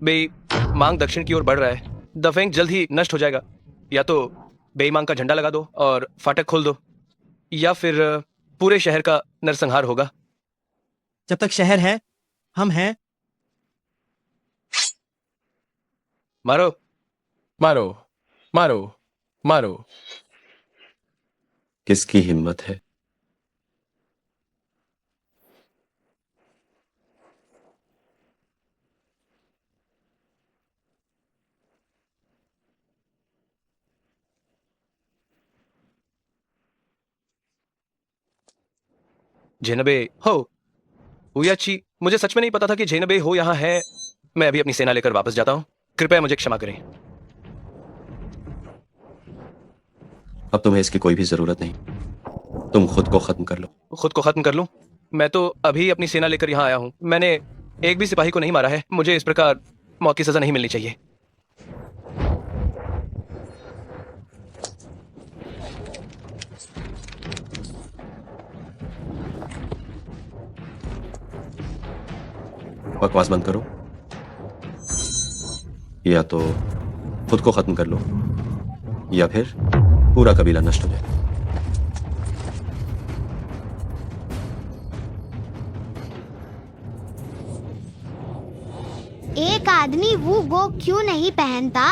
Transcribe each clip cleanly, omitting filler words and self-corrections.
बेई मांग दक्षिण की ओर बढ़ रहा है। दफेंग जल्द ही नष्ट हो जाएगा। या तो बेईमांग का झंडा लगा दो और फाटक खोल दो, या फिर पूरे शहर का नरसंहार होगा। जब तक शहर है, हम हैं। मारो मारो मारो मारो। किसकी हिम्मत है? जेनबे हो उयाची, मुझे सच में नहीं पता था कि जेनबे हो यहाँ है। मैं अभी अपनी सेना लेकर वापस जाता हूँ। कृपया मुझे क्षमा करें। अब तुम्हें इसकी कोई भी जरूरत नहीं। तुम खुद को खत्म कर लो। खुद को खत्म कर लूं? मैं तो अभी अपनी सेना लेकर यहाँ आया हूँ। मैंने एक भी सिपाही को नहीं मारा है। मुझे इस प्रकार मौत की सजा नहीं मिलनी चाहिए। बकवास बंद करो, या तो खुद को खत्म कर लो, या फिर पूरा कबीला नष्ट हो जाए। एक आदमी वो गो क्यों नहीं पहनता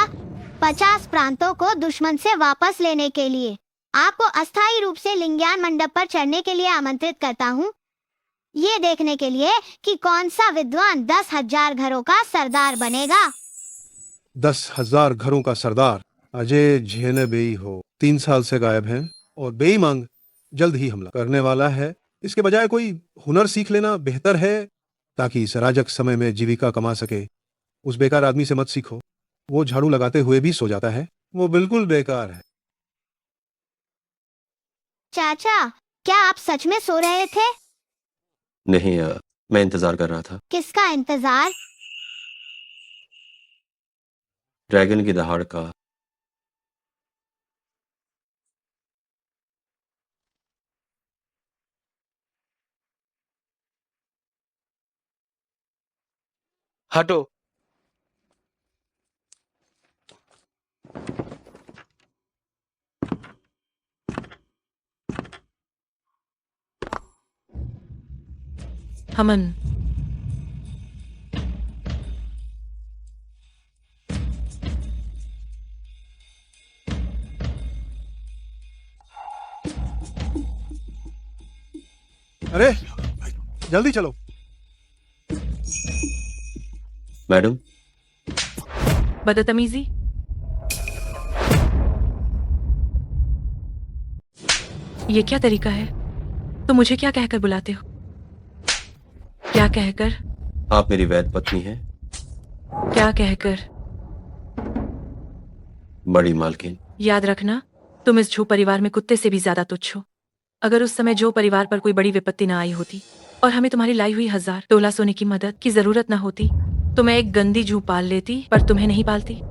50 प्रांतों को दुश्मन से वापस लेने के लिए? आपको अस्थायी रूप से लिंग्यान मंडप पर चढ़ने के लिए आमंत्रित करता हूँ, ये देखने के लिए कि कौन सा विद्वान 10,000 घरों का सरदार बनेगा। 10,000 घरों का सरदार अजय झेनबेई हो 3 साल से गायब हैं और बेईमांग जल्द ही हमला करने वाला है। इसके बजाय कोई हुनर सीख लेना बेहतर है ताकि इस अराजक समय में जीविका कमा सके। उस बेकार आदमी से मत सीखो, वो झाड़ू लगाते हुए भी सो जाता है। वो बिल्कुल बेकार है। चाचा, क्या आप सच में सो रहे थे? नहीं, मैं इंतजार कर रहा था। किसका इंतजार? ड्रैगन की दहाड़ का। हटो। हमन, अरे जल्दी चलो। मैडम, बदतमीजी। ये क्या तरीका है? तुम मुझे क्या कहकर बुलाते हो? क्या कहकर? आप मेरी वैद पत्नी हैं। क्या कहकर? बड़ी मालकिन। याद रखना, तुम इस झो परिवार में कुत्ते से भी ज्यादा तुच्छ हो। अगर उस समय झो परिवार पर कोई बड़ी विपत्ति न आई होती और हमें तुम्हारी लाई हुई 1000 तोला सोने की मदद की जरूरत न होती, तो मैं एक गंदी जू पाल लेती, पर तुम्हें नहीं पालती।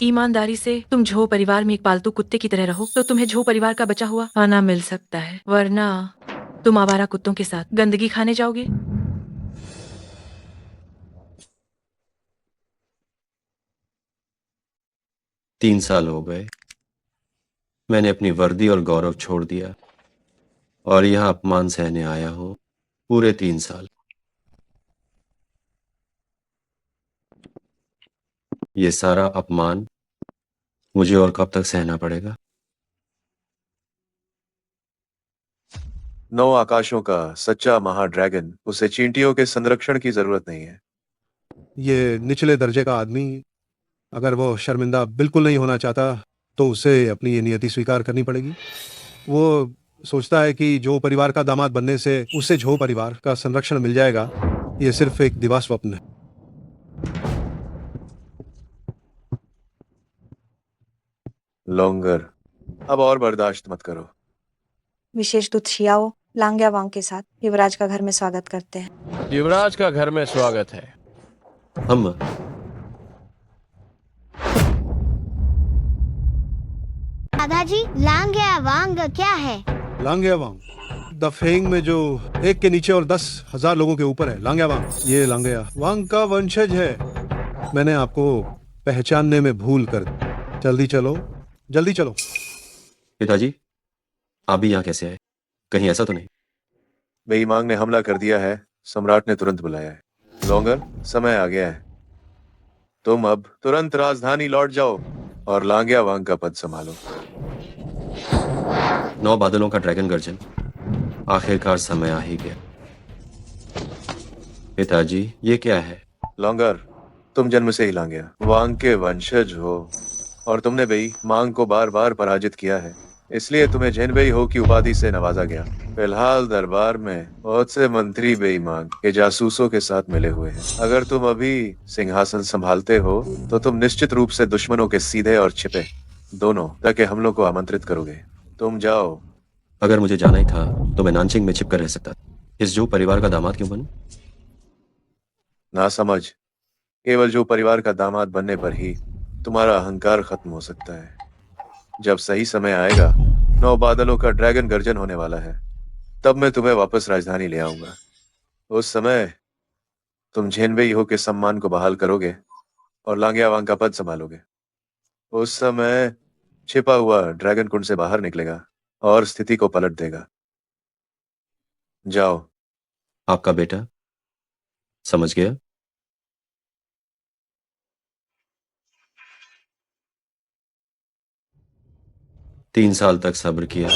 ईमानदारी से तुम झो परिवार में एक पालतू कुत्ते की तरह रहो तो तुम्हें झो परिवार का बचा हुआ खाना मिल सकता है, वरना तुम आवारा कुत्तों के साथ गंदगी खाने जाओगे। तीन साल हो गए, मैंने अपनी वर्दी और गौरव छोड़ दिया और यहां अपमान सहने आया हूं पूरे 3 साल। ये सारा अपमान मुझे और कब तक सहना पड़ेगा? 9 आकाशों का सच्चा महाड्रैगन, उसे चींटियों के संरक्षण की जरूरत नहीं है। ये निचले दर्जे का आदमी, अगर वो शर्मिंदा बिल्कुल नहीं होना चाहता तो उसे अपनी ये नियति स्वीकार करनी पड़ेगी। वो सोचता है कि झो परिवार का दामाद बनने से उसे झो परिवार का संरक्षण मिल जाएगा। ये सिर्फ एक दिवा स्वप्न है। लोंगर, अब और बर्दाश्त मत करो। विशेष दूत शियाओ लांग्या वांग के साथ युवराज का घर में स्वागत करते हैं। युवराज का घर में स्वागत है। हम दादाजी, लांग्या वांग क्या है? लांग्या वांग दफेंग में जो एक के नीचे और 10,000 लोगों के ऊपर है। लांग्या वांग, ये लांग्या वांग का वंशज है। मैंने आपको पहचानने में भूल कर जल्दी चलो, जल्दी चलो। पिताजी, आप भी यहाँ कैसे आए? कहीं ऐसा तो नहीं? बेईमांग ने हमला कर दिया है, सम्राट ने तुरंत बुलाया है। लोंगर, समय आ गया है। तुम अब तुरंत राजधानी लौट जाओ और लांग्या वांग का पद संभालो। 9 बादलों का ड्रैगन गर्जन, आखिरकार समय आ ही गया। पिताजी, ये क्या है? लोंगर, तुम जन्म से ही लांग्या वांग के वंशज हो और तुमने बेई मांग को बार बार पराजित किया है, इसलिए तुम्हें झेनबेई हो की उपाधि से नवाजा गया। फिलहाल दरबार में बहुत से मंत्री बेई मांग के जासूसों के साथ मिले हुए हैं। अगर तुम अभी सिंहासन संभालते हो तो तुम निश्चित रूप से दुश्मनों के सीधे और छिपे दोनों ताकि हमलों को आमंत्रित करोगे। तुम जाओ। अगर मुझे जाना ही था तो मैं नानचिंग में छिपकर रह सकता था। इस जो परिवार का दामाद क्यों बनूं? ना समझ, केवल जो परिवार का दामाद बनने पर ही तुम्हारा अहंकार खत्म हो सकता है। जब सही समय आएगा, 9 बादलों का ड्रैगन गर्जन होने वाला है, तब मैं तुम्हें वापस राजधानी ले आऊंगा। उस समय तुम झेनबेई हो के सम्मान को बहाल करोगे और लांग्या वांग का पद संभालोगे। उस समय छिपा हुआ ड्रैगन कुंड से बाहर निकलेगा और स्थिति को पलट देगा। जाओ। आपका बेटा समझ गया। तीन साल तक सब्र किया,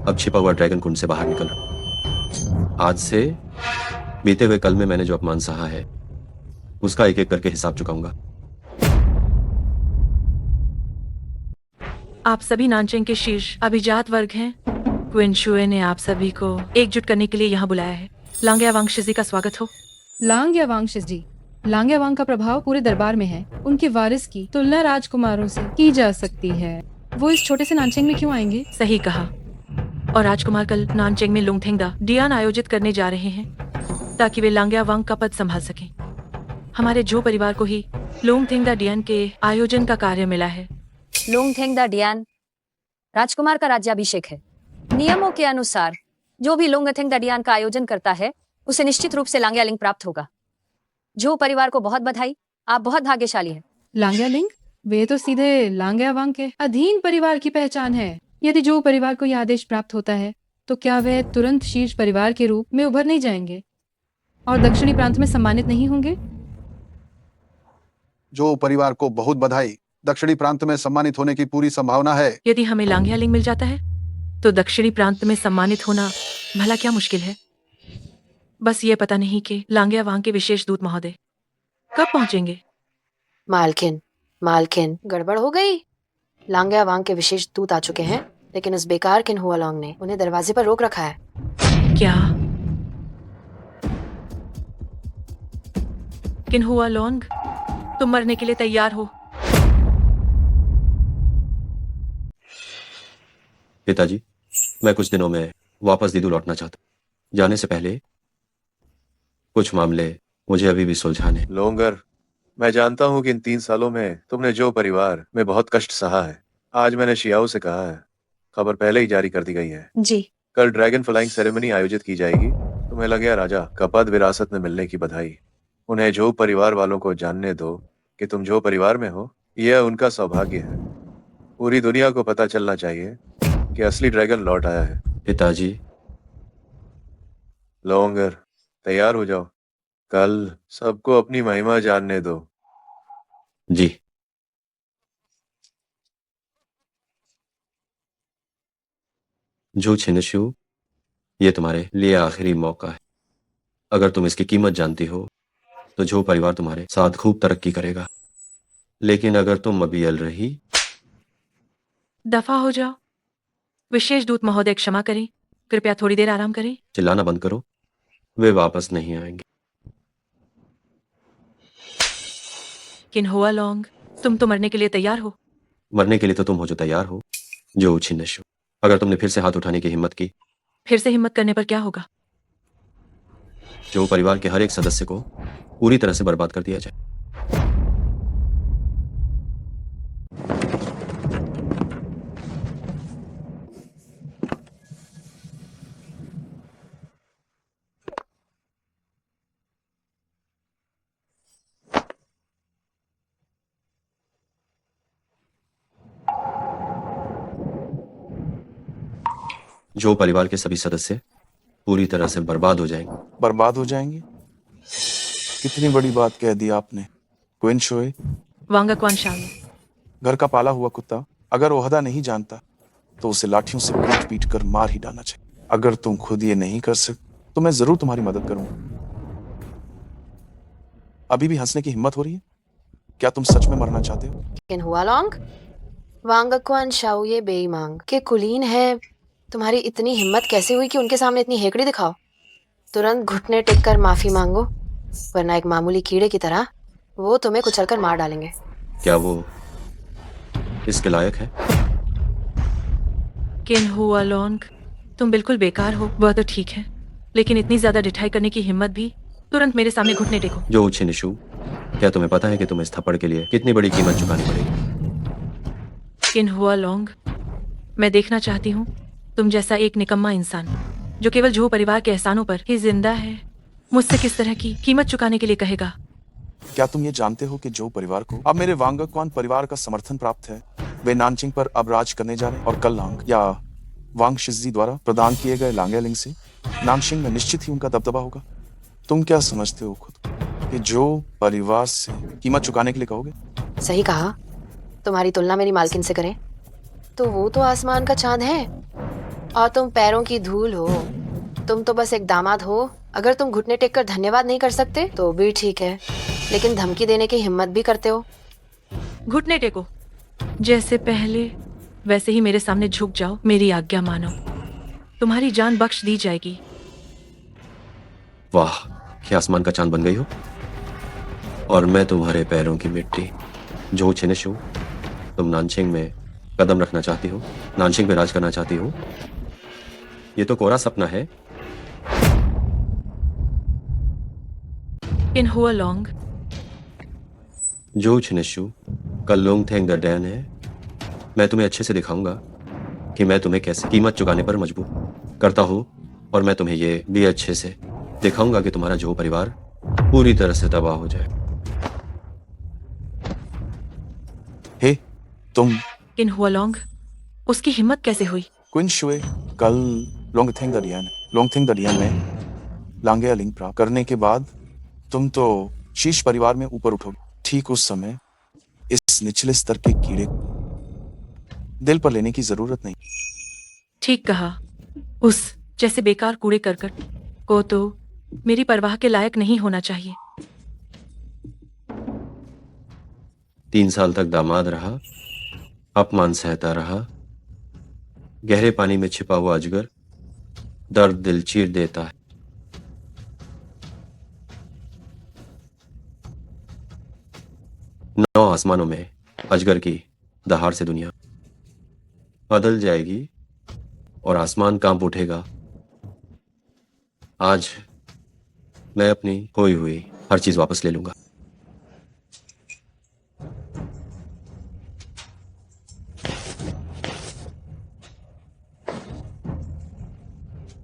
अब छिपा हुआ ड्रैगन कुंड से बाहर निकल रहा। आज से बीते हुए कल में मैंने जो अपमान सहा है उसका एक एक करके हिसाब चुकाऊंगा। आप सभी नानचेंग के शीर्ष अभिजात वर्ग हैं। क्विन शुए ने आप सभी को एकजुट करने के लिए यहाँ बुलाया है। लांग्या वांगशी जी का स्वागत हो। लांग्या वांगशिस जी, लांग्या वांग का प्रभाव पूरे दरबार में है। उनके वारिस की तुलना राजकुमारों से की जा सकती है। वो इस छोटे से नानचेंग में क्यों आएंगे? सही कहा। और राजकुमार कल नानचेंग में लुंगथेंगदा डियान आयोजित करने जा रहे हैं ताकि वे लांग्या वांग का पद संभाल सकें। हमारे जो परिवार को ही लुंगथेंगदा डियान के आयोजन का कार्य मिला है। लुंगथेंगदा डियान राजकुमार का राज्याभिषेक है। नियमों के अनुसार जो भी लुंगथेंगदा डियान का आयोजन करता है उसे निश्चित रूप से लांग्या लिंग प्राप्त होगा। जो परिवार को बहुत बधाई, आप बहुत भाग्यशाली हैं। लांग्या लिंग? वे तो सीधे लांग्या वांग के अधीन परिवार की पहचान है। यदि जो परिवार को यह आदेश प्राप्त होता है तो क्या वे तुरंत शीर्ष परिवार के रूप में उभर नहीं जाएंगे और दक्षिणी प्रांत में सम्मानित नहीं होंगे? जो परिवार को बहुत बधाई, दक्षिणी प्रांत में सम्मानित होने की पूरी संभावना है। यदि हमें लांग्या लिंग मिल जाता है तो दक्षिणी प्रांत में सम्मानित होना भला क्या मुश्किल है। बस ये पता नहीं कि लांग्या वांग के विशेष दूत महोदय कब पहुंचेंगे। मालकिन गड़बड़ हो गई। लांग्या वांग के विशेष दूत आ चुके हैं, लेकिन उस बेकार किन हुआलोंग ने उन्हें दरवाजे पर रोक रखा है। क्या किन हुआलोंग, तुम मरने के लिए तैयार हो? पिताजी, मैं कुछ दिनों में वापस दीदू लौटना चाहता हूँ। जाने से पहले कुछ मामले मुझे अभी भी सुलझाने। लोंगर, मैं जानता हूं कि इन 3 सालों में तुमने जो परिवार में बहुत कष्ट सहा है। आज मैंने शियाओ से कहा है, खबर पहले ही जारी कर दी गई है। जी। कल ड्रैगन फ्लाइंग सेरेमनी आयोजित की जाएगी। तुम्हें लगे राजा का पद विरासत में मिलने की बधाई। उन्हें जो परिवार वालों को जानने दो कि तुम जो परिवार में हो, यह उनका सौभाग्य है। पूरी दुनिया को पता चलना चाहिए कि असली ड्रैगन लौट आया है। पिताजी। लोंगर, तैयार हो जाओ। कल सबको अपनी महिमा जानने दो। जी। जो छिनशु, ये तुम्हारे लिए आखिरी मौका है। अगर तुम इसकी कीमत जानती हो तो जो परिवार तुम्हारे साथ खूब तरक्की करेगा। लेकिन अगर तुम अभी अल रही। दफा हो जाओ। विशेष दूत महोदय क्षमा करें, कृपया थोड़ी देर आराम करें। चिल्लाना बंद करो, वे वापस नहीं आएंगे। किन हुआलोंग, तुम तो मरने के लिए तैयार हो। मरने के लिए तो तुम हो जो तैयार हो। जो छिनशु, अगर तुमने फिर से हाथ उठाने की हिम्मत की। फिर से हिम्मत करने पर क्या होगा? जो परिवार के हर एक सदस्य को पूरी तरह से बर्बाद कर दिया जाए। जो परिवार के सभी सदस्य पूरी तरह से बर्बाद हो जाएंगे। बर्बाद हो जाएंगे? कितनी बड़ी बात कह दी आपने। क्वीन शोए, वांगक्वान शाओये। घर का पाला हुआ कुत्ता अगर ओहदा नहीं जानता तो उसे लाठियों से पीट पीट कर मार ही डालना चाहिए। अगर तुम खुद ये नहीं कर सकते तो मैं जरूर तुम्हारी मदद करूंगा। अभी भी हंसने की हिम्मत हो रही है? क्या तुम सच में मरना चाहते हो? किन हुआ लॉन्ग? वांगक्वान शाओये बेईमांग के कुलीन है। तुम्हारी इतनी हिम्मत कैसे हुई कि उनके सामने इतनी हेकड़ी दिखाओ? तुरंत घुटने टेक कर माफी मांगो, वरना एक मामूली कीड़े की तरह वो तुम्हें कुचलकर मार डालेंगे। क्या वो इसके लायक है? किन हुआ लॉन्ग, तुम बिल्कुल बेकार हो, वह तो ठीक है, लेकिन इतनी ज्यादा डिठाई करने की हिम्मत भी? तुरंत मेरे सामने घुटने टेको। जो छिनिशु, क्या तुम्हें पता है कि तुम्हें इस थप्पड़ के लिए कितनी बड़ी कीमत चुकानी पड़ेगी? किन हुआ लॉन्ग, मैं देखना चाहती हूँ तुम जैसा एक निकम्मा इंसान जो केवल झो परिवार के एहसानों पर ही जिंदा है मुझसे किस तरह की कीमत चुकाने के लिए कहेगा। क्या तुम ये जानते हो कि जो परिवार को अब मेरे वांगक्वान परिवार का समर्थन प्राप्त है, वे नानचिंग पर अब राज करने जा रहे हैं और कल लांग या वांग शिजी द्वारा प्रदान किए गए लांगयालिंग से नानशिंग में निश्चित ही उनका दबदबा होगा। तुम क्या समझते हो खुद को कि जो परिवार से कीमत चुकाने के लिए कहोगे? सही कहा। तुम्हारी तुलना मेरी मालकिन से करें तो वो तो आसमान का चांद है और तुम पैरों की धूल हो। तुम तो बस एक दामाद हो। अगर तुम घुटने टेक कर धन्यवाद नहीं कर सकते तो भी ठीक है, लेकिन धमकी देने की हिम्मत भी करते हो। घुटने टेको, जैसे पहले वैसे ही मेरे सामने झुक जाओ, मेरी आज्ञा मानो, तुम्हारी जान बख्श दी जाएगी। वाह, क्या आसमान का चांद बन गई हो और मैं तुम्हारे पैरों की मिट्टी। जो छिनिशु, तुम नानशिंग में कदम रखना चाहती हो, नानशिंग पे राज करना चाहती हो। ये तो कोरा सपना है। किन हुआ लॉन्ग, जो छिनिशु, कल लोंगथेंग द डैन है। मैं तुम्हें अच्छे से दिखाऊंगा कि मैं तुम्हें कैसे कीमत चुकाने पर मजबूर करता हूँ, और मैं तुम्हें ये भी अच्छे से दिखाऊंगा कि तुम्हारा जो परिवार पूरी तरह से तबाह हो जाए। हे तुम। किन हुआ लॉन्ग, उसकी हिम्मत कैसे हुई? क्वीन शुए, कल लोंगथेंग द डियान में लांगयालिंग प्राप्त करने के बाद तुम तो शीर्ष परिवार में ऊपर उठोगे। ठीक उस समय इस निचले स्तर के कीड़े दिल पर लेने की जरूरत नहीं। ठीक कहा, उस जैसे बेकार कूड़े करकट को तो मेरी परवाह के लायक नहीं होना चाहिए। 3 साल तक दामाद रहा, अपमान सहता रहा। गहरे पानी में छिपा हुआ अजगर दर्द दिल चीर देता है। नौ आसमानों में अजगर की दहाड़ से दुनिया बदल जाएगी और आसमान कांप उठेगा। आज मैं अपनी खोई हुई हर चीज वापस ले लूंगा।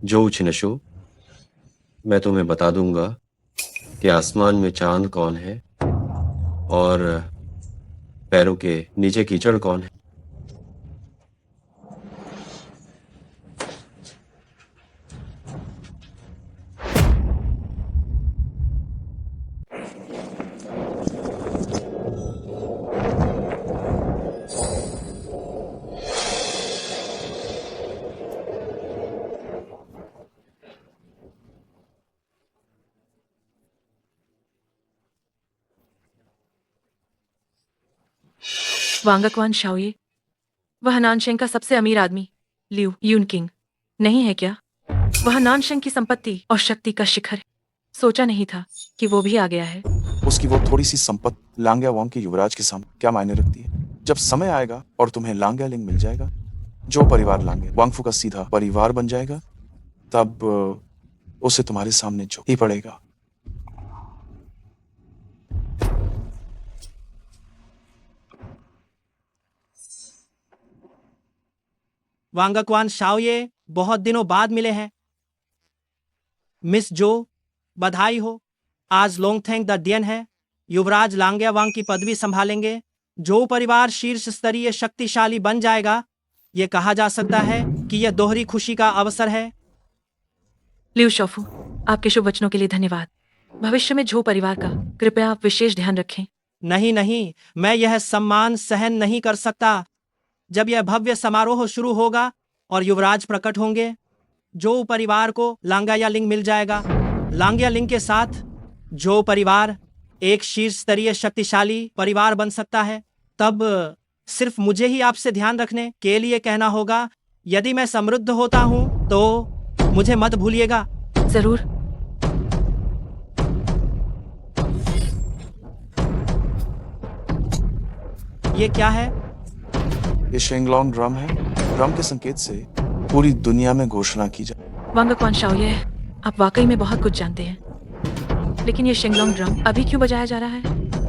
जो छिनशु, मैं तुम्हें बता दूंगा कि आसमान में चांद कौन है और पैरों के नीचे कीचड़ कौन है। वांगक्वान शाओये, वह नानशेंग का सबसे अमीर आदमी लियू यूनकिंग नहीं है क्या? वह नानशेंग की संपत्ति और शक्ति का शिखर है। सोचा नहीं था कि वो भी आ गया है। उसकी वो थोड़ी सी संपत्ति लांग्या वांग के युवराज के सामने क्या मायने रखती है? जब समय आएगा और तुम्हें लांग्यालिंग मिल जाएगा, जो परिवार लांगे वांगफू का सीधा परिवार बन जाएगा, तब उसे तुम्हारे सामने झुक ही पड़ेगा। वांगक्वान शाओये, बहुत दिनों बाद मिले हैं। मिस जो, बधाई हो। आज लोंगथेंग द डियन है, युवराज लांग्या वांग की पदवी संभालेंगे। जो परिवार शीर्ष स्तरीय शक्तिशाली बन जाएगा ये कहा जा सकता है कि यह दोहरी खुशी का अवसर है। लिउ शोफू, आपके शुभ वचनों के लिए धन्यवाद। भविष्य में झो परिवार का कृपया आप विशेष ध्यान रखें। नहीं नहीं, मैं यह सम्मान सहन नहीं कर सकता। जब यह भव्य समारोह शुरू होगा और युवराज प्रकट होंगे, जो परिवार को लांगयालिंग मिल जाएगा। लांगयालिंग के साथ जो परिवार एक शीर्ष स्तरीय शक्तिशाली परिवार बन सकता है, तब सिर्फ मुझे ही आपसे ध्यान रखने के लिए कहना होगा। यदि मैं समृद्ध होता हूँ तो मुझे मत भूलिएगा। जरूर। ये क्या है? ये शेंगलोंग ड्रम है। ड्रम के संकेत से पूरी दुनिया में घोषणा की जाए। वांगक्वान शाओये, आप वाकई में बहुत कुछ जानते हैं, लेकिन ये शेंगलोंग ड्रम अभी क्यों बजाया जा रहा है?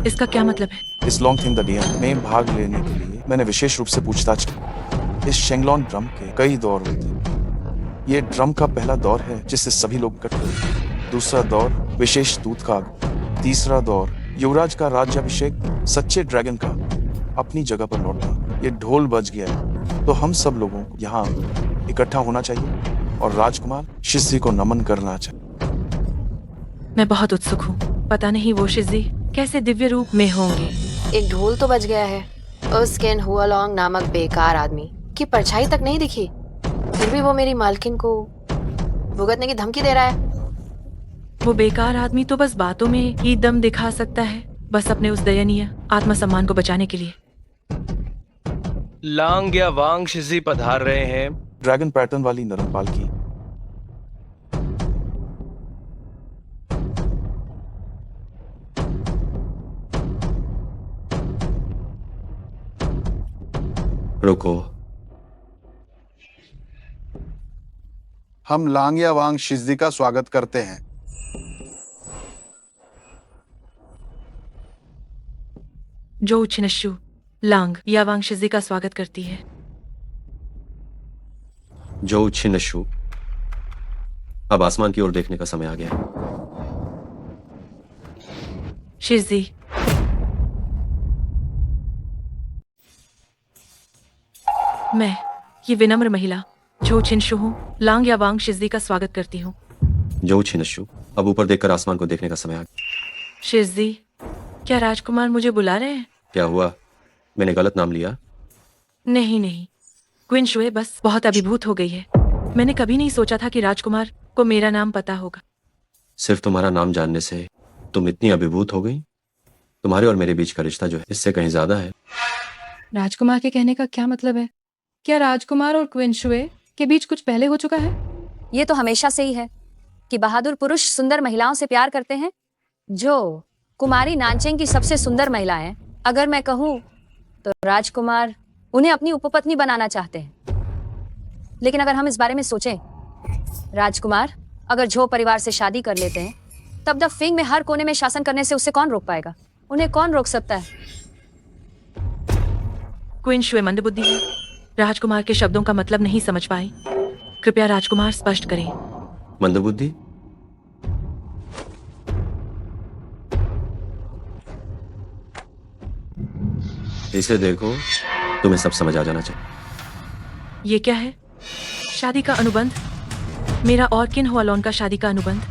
इसका क्या मतलब है? इस लोंगथिंग द डियन में भाग लेने के लिए मैंने विशेष रूप से पूछताछ की। इस शेंगलोंग ड्रम के कई दौर होते हैं। ये ड्रम का पहला दौर है जिससे सभी लोग इकट्ठे होते। दूसरा दौर विशेष दूत का आगमन। तीसरा दौर युवराज का राज्याभिषेक। सच्चे ड्रैगन का अपनी जगह पर लौटना। ये ढोल बज गया है तो हम सब लोगों को यहाँ इकट्ठा होना चाहिए और राजकुमार शिज़ी को नमन करना चाहिए। मैं बहुत उत्सुक हूँ। पता नहीं वो शिज़ी कैसे दिव्य रूप में होंगे। एक ढोल तो बज गया है। उस केन हुआलोंग नामक बेकार आदमी की परछाई तक नहीं दिखी, फिर भी वो मेरी मालकिन को भुगतने की धमकी दे रहा है। वो बेकार आदमी तो बस बातों में ही दम दिखा सकता है, बस अपने उस दयनीय आत्मसम्मान को बचाने के लिए। लांग या वांग शिज़ी पधार रहे हैं। ड्रैगन पैटर्न वाली नरम पालकी। रुको, हम लांगया वांग शिज़ी का स्वागत करते हैं। जो छिनशु लांग या वांग शिज़ी का स्वागत करती है। जो छिनशु, अब आसमान की ओर देखने का समय आ गया। शिज़ी, मैं ये विनम्र महिला जो छिनशु हूँ, लांग या वांग शिज़ी का स्वागत करती हूँ। जो छिनशु, अब ऊपर देखकर आसमान को देखने का समय आ गया। शिज़ी, क्या राजकुमार मुझे बुला रहे हैं? क्या हुआ? मैंने गलत नाम लिया? नहीं नहीं, क्वीन शुए बस बहुत अभिभूत हो गई है। मैंने कभी नहीं सोचा था कि राजकुमार को मेरा नाम पता होगा। सिर्फ तुम्हारा नाम जानने से तुम इतनी अभिभूत हो गई? तुम्हारे और मेरे बीच का रिश्ता जो है इससे कहीं ज्यादा है। राजकुमार के कहने का क्या मतलब है? क्या राजकुमार और क्वीन शुए के बीच कुछ पहले हो चुका है? ये तो हमेशा से ही है कि बहादुर पुरुष सुंदर महिलाओं से प्यार करते हैं। जो कुमारी नानचेंग की सबसे सुंदर महिला है, अगर मैं कहूँ तो राजकुमार उन्हें अपनी उपपत्नी बनाना चाहते हैं। लेकिन अगर हम इस बारे में सोचें, राजकुमार अगर झो परिवार से शादी कर लेते हैं, तब द फिंग में हर कोने में शासन करने से उसे कौन रोक पाएगा? उन्हें कौन रोक सकता है? क्वीन शुए मंदबुद्धि है, राजकुमार के शब्दों का मतलब नहीं समझ पाई। कृपया राजकुमार स्पष्ट करें। मंदबुद्धि? इसे देखो, तुम्हें सब समझ आ जाना चाहिए। ये क्या है? शादी का अनुबंध? मेरा और किन हुआलोन का शादी का अनुबंध?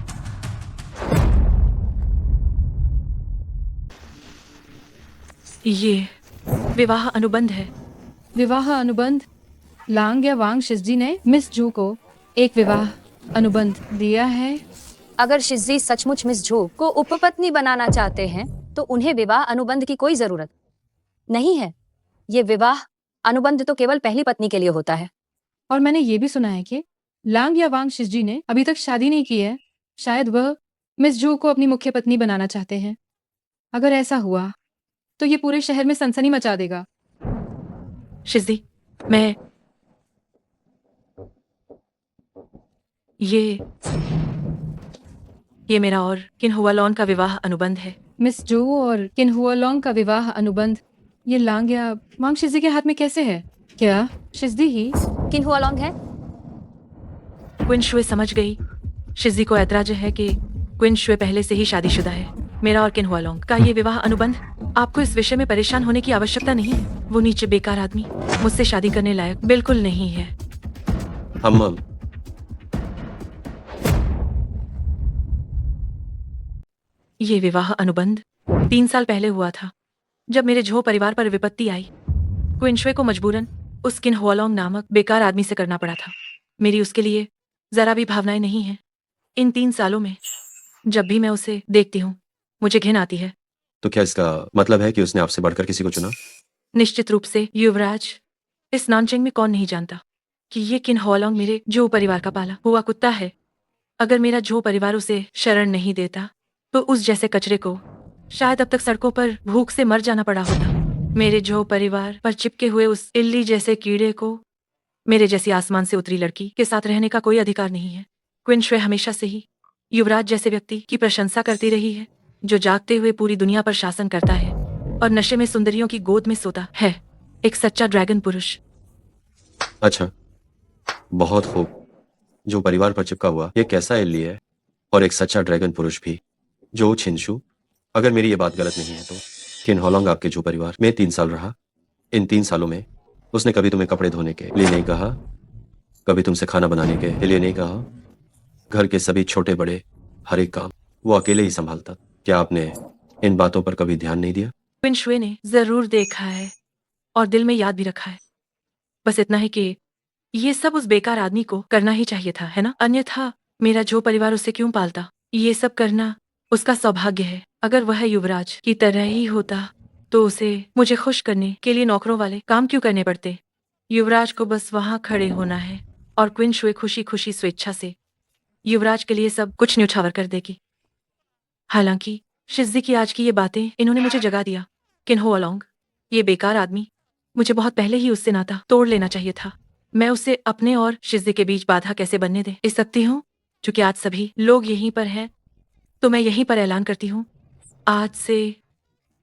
ये विवाह अनुबंध है। विवाह अनुबंध? लांग या वांग शिज़ी ने मिस जू को एक विवाह अनुबंध दिया है। अगर शिज़ी सचमुच मिस झो को उपपत्नी बनाना चाहते हैं तो उन्हें विवाह अनुबंध की कोई जरूरत नहीं है। ये विवाह अनुबंध तो केवल पहली पत्नी के लिए होता है। और मैंने ये भी सुना है कि लांग या वांग शिज़ी ने अभी तक शादी नहीं की है। शायद वह मिस जू को अपनी मुख्य पत्नी बनाना चाहते हैं। अगर ऐसा हुआ तो ये पूरे शहर में सनसनी मचा देगा। शिज़ी, मैं ये मेरा और किन हुआलोन का विवाह अनुबंध है। मिस जू और किन हुआलोंग का विवाह अनुबंध ये लांग या वांग शिज़ी के हाथ में कैसे है? क्या शिज़ी ही किन हुआलोंग है? क्वीन शुए समझ गई। शिज़ी को ऐतराज है कि क्वीन शुए पहले से ही शादीशुदा है। मेरा और किन्हुआलोंग का ये विवाह अनुबंध, आपको इस विषय में परेशान होने की आवश्यकता नहीं है। वो नीचे बेकार आदमी मुझसे शादी करने लायक बिल्कुल नहीं है। हम ये विवाह अनुबंध 3 साल पहले हुआ था, जब मेरे झो परिवार पर विपत्ति आई। क्विंशवे को मजबूरन उस किन्हुआलोंग नामक बेकार आदमी से करना पड़ा था। मेरी उसके लिए जरा भी भावनाएं नहीं हैं। इन 3 सालों में जब भी मैं उसे देखती हूँ मुझे घिन आती है। तो क्या इसका मतलब है कि उसने आपसे बढ़कर किसी को चुना? निश्चित रूप से युवराज। इस नानचेंग में कौन नहीं जानता कि ये किन्हुआलोंग मेरे झो परिवार का पाला हुआ कुत्ता है। अगर मेरा झो परिवार उसे शरण नहीं देता तो उस जैसे कचरे को शायद अब तक सड़कों पर भूख से मर जाना पड़ा होता। मेरे झो परिवार पर चिपके हुए उस इल्ली जैसे कीड़े को मेरे जैसी आसमान से उतरी लड़की के साथ रहने का कोई अधिकार नहीं है। क्विंशवे हमेशा से ही युवराज जैसे व्यक्ति की प्रशंसा करती रही है, जो जागते हुए पूरी दुनिया पर शासन करता है और नशे में सुंदरियों की गोद में सोता है। एक सच्चा ड्रैगन पुरुष। अच्छा, बहुत खूब। जो परिवार पर चिपका हुआ ये कैसा इल्ली है, और एक सच्चा ड्रैगन पुरुष भी, जो छिंशु। अगर मेरी ये बात गलत नहीं है तो किन्हुआलोंग आपके जो परिवार में 3 साल रहा। इन 3 सालों में उसने कभी तुम्हें कपड़े धोने के लिए नहीं कहा, कभी तुमसे खाना बनाने के लिए नहीं कहा। घर के सभी छोटे बड़े हर एक काम वो अकेले ही संभालता। क्या आपने इन बातों पर कभी ध्यान नहीं दिया? क्विंशवे ने जरूर देखा है और दिल में याद भी रखा है। बस इतना है कि ये सब उस बेकार आदमी को करना ही चाहिए था, है ना? अन्यथा मेरा जो परिवार उसे क्यों पालता? ये सब करना उसका सौभाग्य है। अगर वह युवराज की तरह ही होता तो उसे मुझे खुश करने के लिए नौकरों वाले काम क्यों करने पड़ते? युवराज को बस वहां खड़े होना है और क्विंशवे खुशी खुशी स्वेच्छा से युवराज के लिए सब कुछ न्यौछावर कर देगी। हालांकि शिज्जी की आज की ये बातें इन्होंने मुझे जगा दिया। किन्हुआलोंग ये बेकार आदमी, मुझे बहुत पहले ही उससे नाता तोड़ लेना चाहिए था। मैं उसे अपने और शिज्जी के बीच बाधा कैसे बनने दे सकती हूँ? क्योंकि आज सभी लोग यहीं पर हैं तो मैं यहीं पर ऐलान करती हूँ, आज से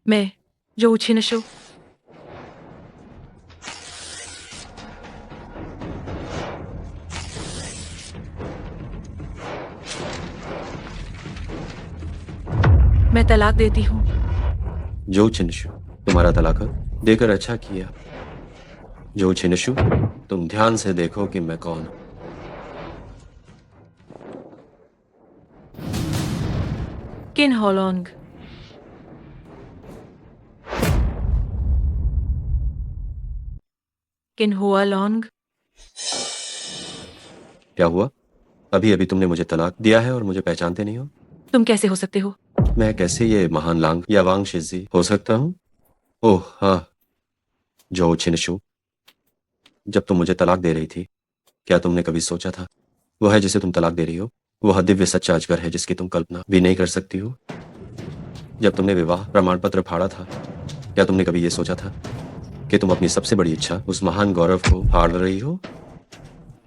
मैं जो उछिनशो मैं तलाक देती हूँ। जो छिंशु, तुम्हारा तलाक देकर अच्छा किया। जो छिंशु, तुम ध्यान से देखो कि मैं कौन हूं। किन्हुआलोंग। किन्हुआलोंग। क्या हुआ? अभी अभी तुमने मुझे तलाक दिया है और मुझे पहचानते नहीं हो? तुम कैसे हो सकते हो? मैं कैसे ये महान लांग या वांग शिज्जी हो सकता हूँ? ओह हाँ, जो छिंशु, जब तुम मुझे तलाक दे रही थी, क्या तुमने कभी सोचा था वह है जिसे तुम तलाक दे रही हो वह दिव्य सच्चा अजगर है जिसकी तुम कल्पना भी नहीं कर सकती हो? जब तुमने विवाह प्रमाण पत्र फाड़ा था, क्या तुमने कभी ये सोचा था कि तुम अपनी सबसे बड़ी इच्छा, उस महान गौरव को फाड़ रही हो?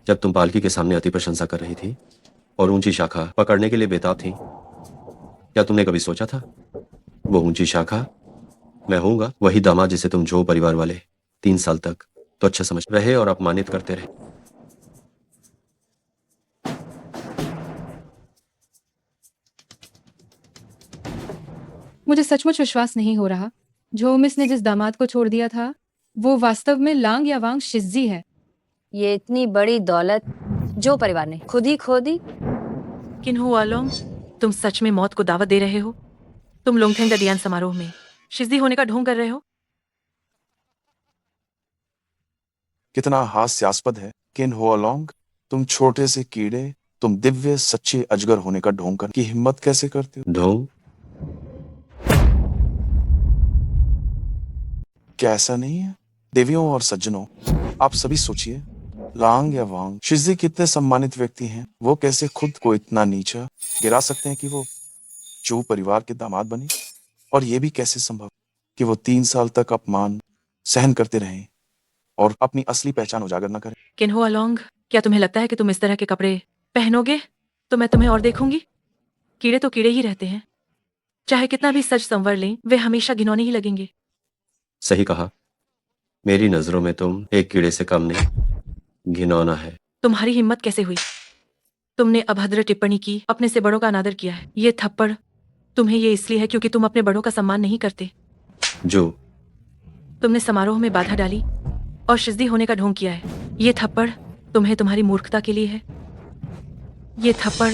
जब तुम पालकी के सामने अति प्रशंसा कर रही थी और ऊंची शाखा पकड़ने के लिए बेताब थी, क्या तुमने कभी सोचा था वो ऊंची शाखा मैं होऊंगा? वही दामाद जिसे तुम जो परिवार वाले 3 साल तक तो अच्छा समझ रहे और अपमानित करते रहे। मुझे सचमुच विश्वास नहीं हो रहा, झोमिस ने जिस दामाद को छोड़ दिया था वो वास्तव में लांग या वांग शिज्जी है। ये इतनी बड़ी दौलत जो परिवार ने खुद ही खो दी। किन्हुआलोंग, तुम सच में मौत को दावत दे रहे हो? तुम लोंगथेंग दडियान समारोह में शिज्जी होने का ढोंग कर रहे हो? कितना हास्यास्पद है। किन्हुआलोंग, तुम छोटे से कीड़े, तुम दिव्य सच्चे अजगर होने का ढोंग करने की हिम्मत कैसे करते हो? ढोंग? क्या ऐसा नहीं है? देवियों और सज्जनों, आप सभी सोचिए, लांग या वांग शिज्जी कितने सम्मानित व्यक्ति हैं। वो कैसे खुद को इतना नीचा गिरा सकते हैं कि वो जो परिवार के दामाद बने? और ये भी कैसे संभव कि वो 3 साल तक अपमान सहन करते रहें और अपनी असली पहचान उजागर न करें? किन्हुआलोंग, क्या तुम्हें लगता है कि तुम इस तरह के कपड़े पहनोगे तो मैं तुम्हें और देखूंगी? कीड़े तो कीड़े ही रहते हैं, चाहे कितना भी सज संवर लें वे हमेशा घिनौने ही लगेंगे। सही कहा, मेरी नजरों में तुम एक कीड़े से कम नहीं, घिनौना है। तुम्हारी हिम्मत कैसे हुई? तुमने अभद्र टिप्पणी की, अपने से बड़ों का अनादर किया है। ये थप्पड़ तुम्हें ये इसलिए है क्योंकि तुम अपने बड़ों का सम्मान नहीं करते। जो तुमने समारोह में बाधा डाली और शिज़दी होने का ढोंग किया है। ये थप्पड़ तुम्हें तुम्हारी मूर्खता के लिए है। ये थप्पड़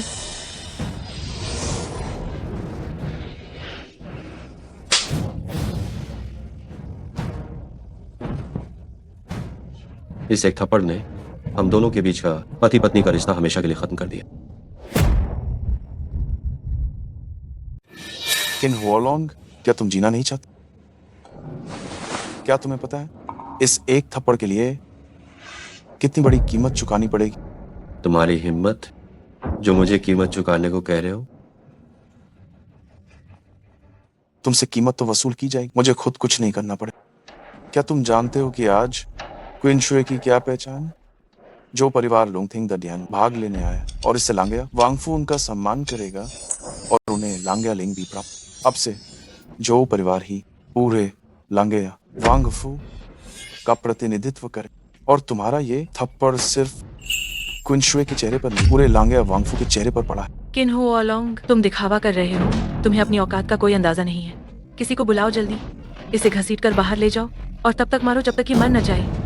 इस एक थप्पड़ ने हम दोनों के बीच का पति पत्नी का रिश्ता हमेशा के लिए खत्म कर दिया। किन हुओलोंग, क्या तुम जीना नहीं चाहते? क्या तुम्हें पता है इस एक थप्पड़ के लिए कितनी बड़ी कीमत चुकानी पड़ेगी? तुम्हारी हिम्मत जो मुझे कीमत चुकाने को कह रहे हो। तुमसे कीमत तो वसूल की जाएगी, मुझे खुद कुछ नहीं करना पड़े। क्या तुम जानते हो कि आज क्वीन शुए की क्या पहचान है? जो परिवार लोंगथिंग द डियान भाग लेने आया और इससे लांगया वांगफू उनका सम्मान करेगा और उन्हें लांगया लिंग भी प्राप्त। अब से जो परिवार ही पूरे लांगया वांगफू का प्रतिनिधित्व करे और तुम्हारा ये थप्पड़ सिर्फ क्वीन शुए के चेहरे पर नहीं, पूरे लांगया वांगफू के चेहरे पर पड़ा है। किन हुओलोंग, तुम दिखावा कर रहे हो। तुम्हें अपनी औकात का कोई अंदाजा नहीं है। किसी को बुलाओ जल्दी, इसे घसीट कर बाहर ले जाओ और तब तक मारो जब तक कि मर न जाए।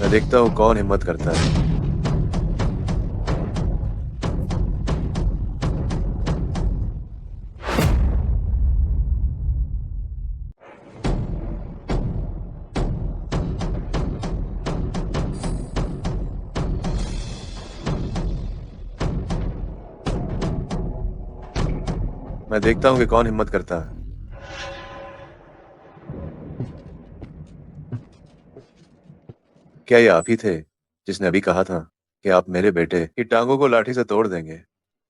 मैं देखता हूँ कौन हिम्मत करता है। मैं देखता हूँ कि कौन हिम्मत करता है। क्या ये आप ही थे जिसने अभी कहा था कि आप मेरे बेटे की टांगों को लाठी से तोड़ देंगे?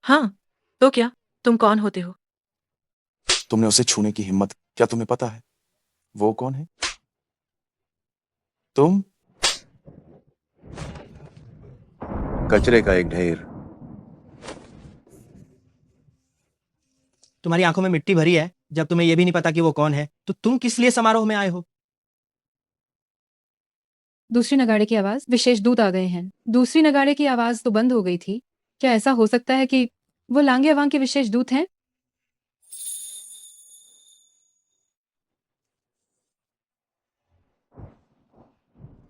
हाँ, तो क्या? तुम कौन होते हो? तुमने उसे छूने की हिम्मत, क्या तुम्हें पता है वो कौन है? तुम कचरे का एक ढेर। तुम्हारी आंखों में मिट्टी भरी है जब तुम्हें यह भी नहीं पता कि वो कौन है, तो तुम किस लिए समारोह में आए हो? दूसरी नगाड़े की आवाज, विशेष दूत आ गए हैं। दूसरी नगाड़े की आवाज तो बंद हो गई थी। क्या ऐसा हो सकता है कि वो लांगे वांग के विशेष दूत हैं?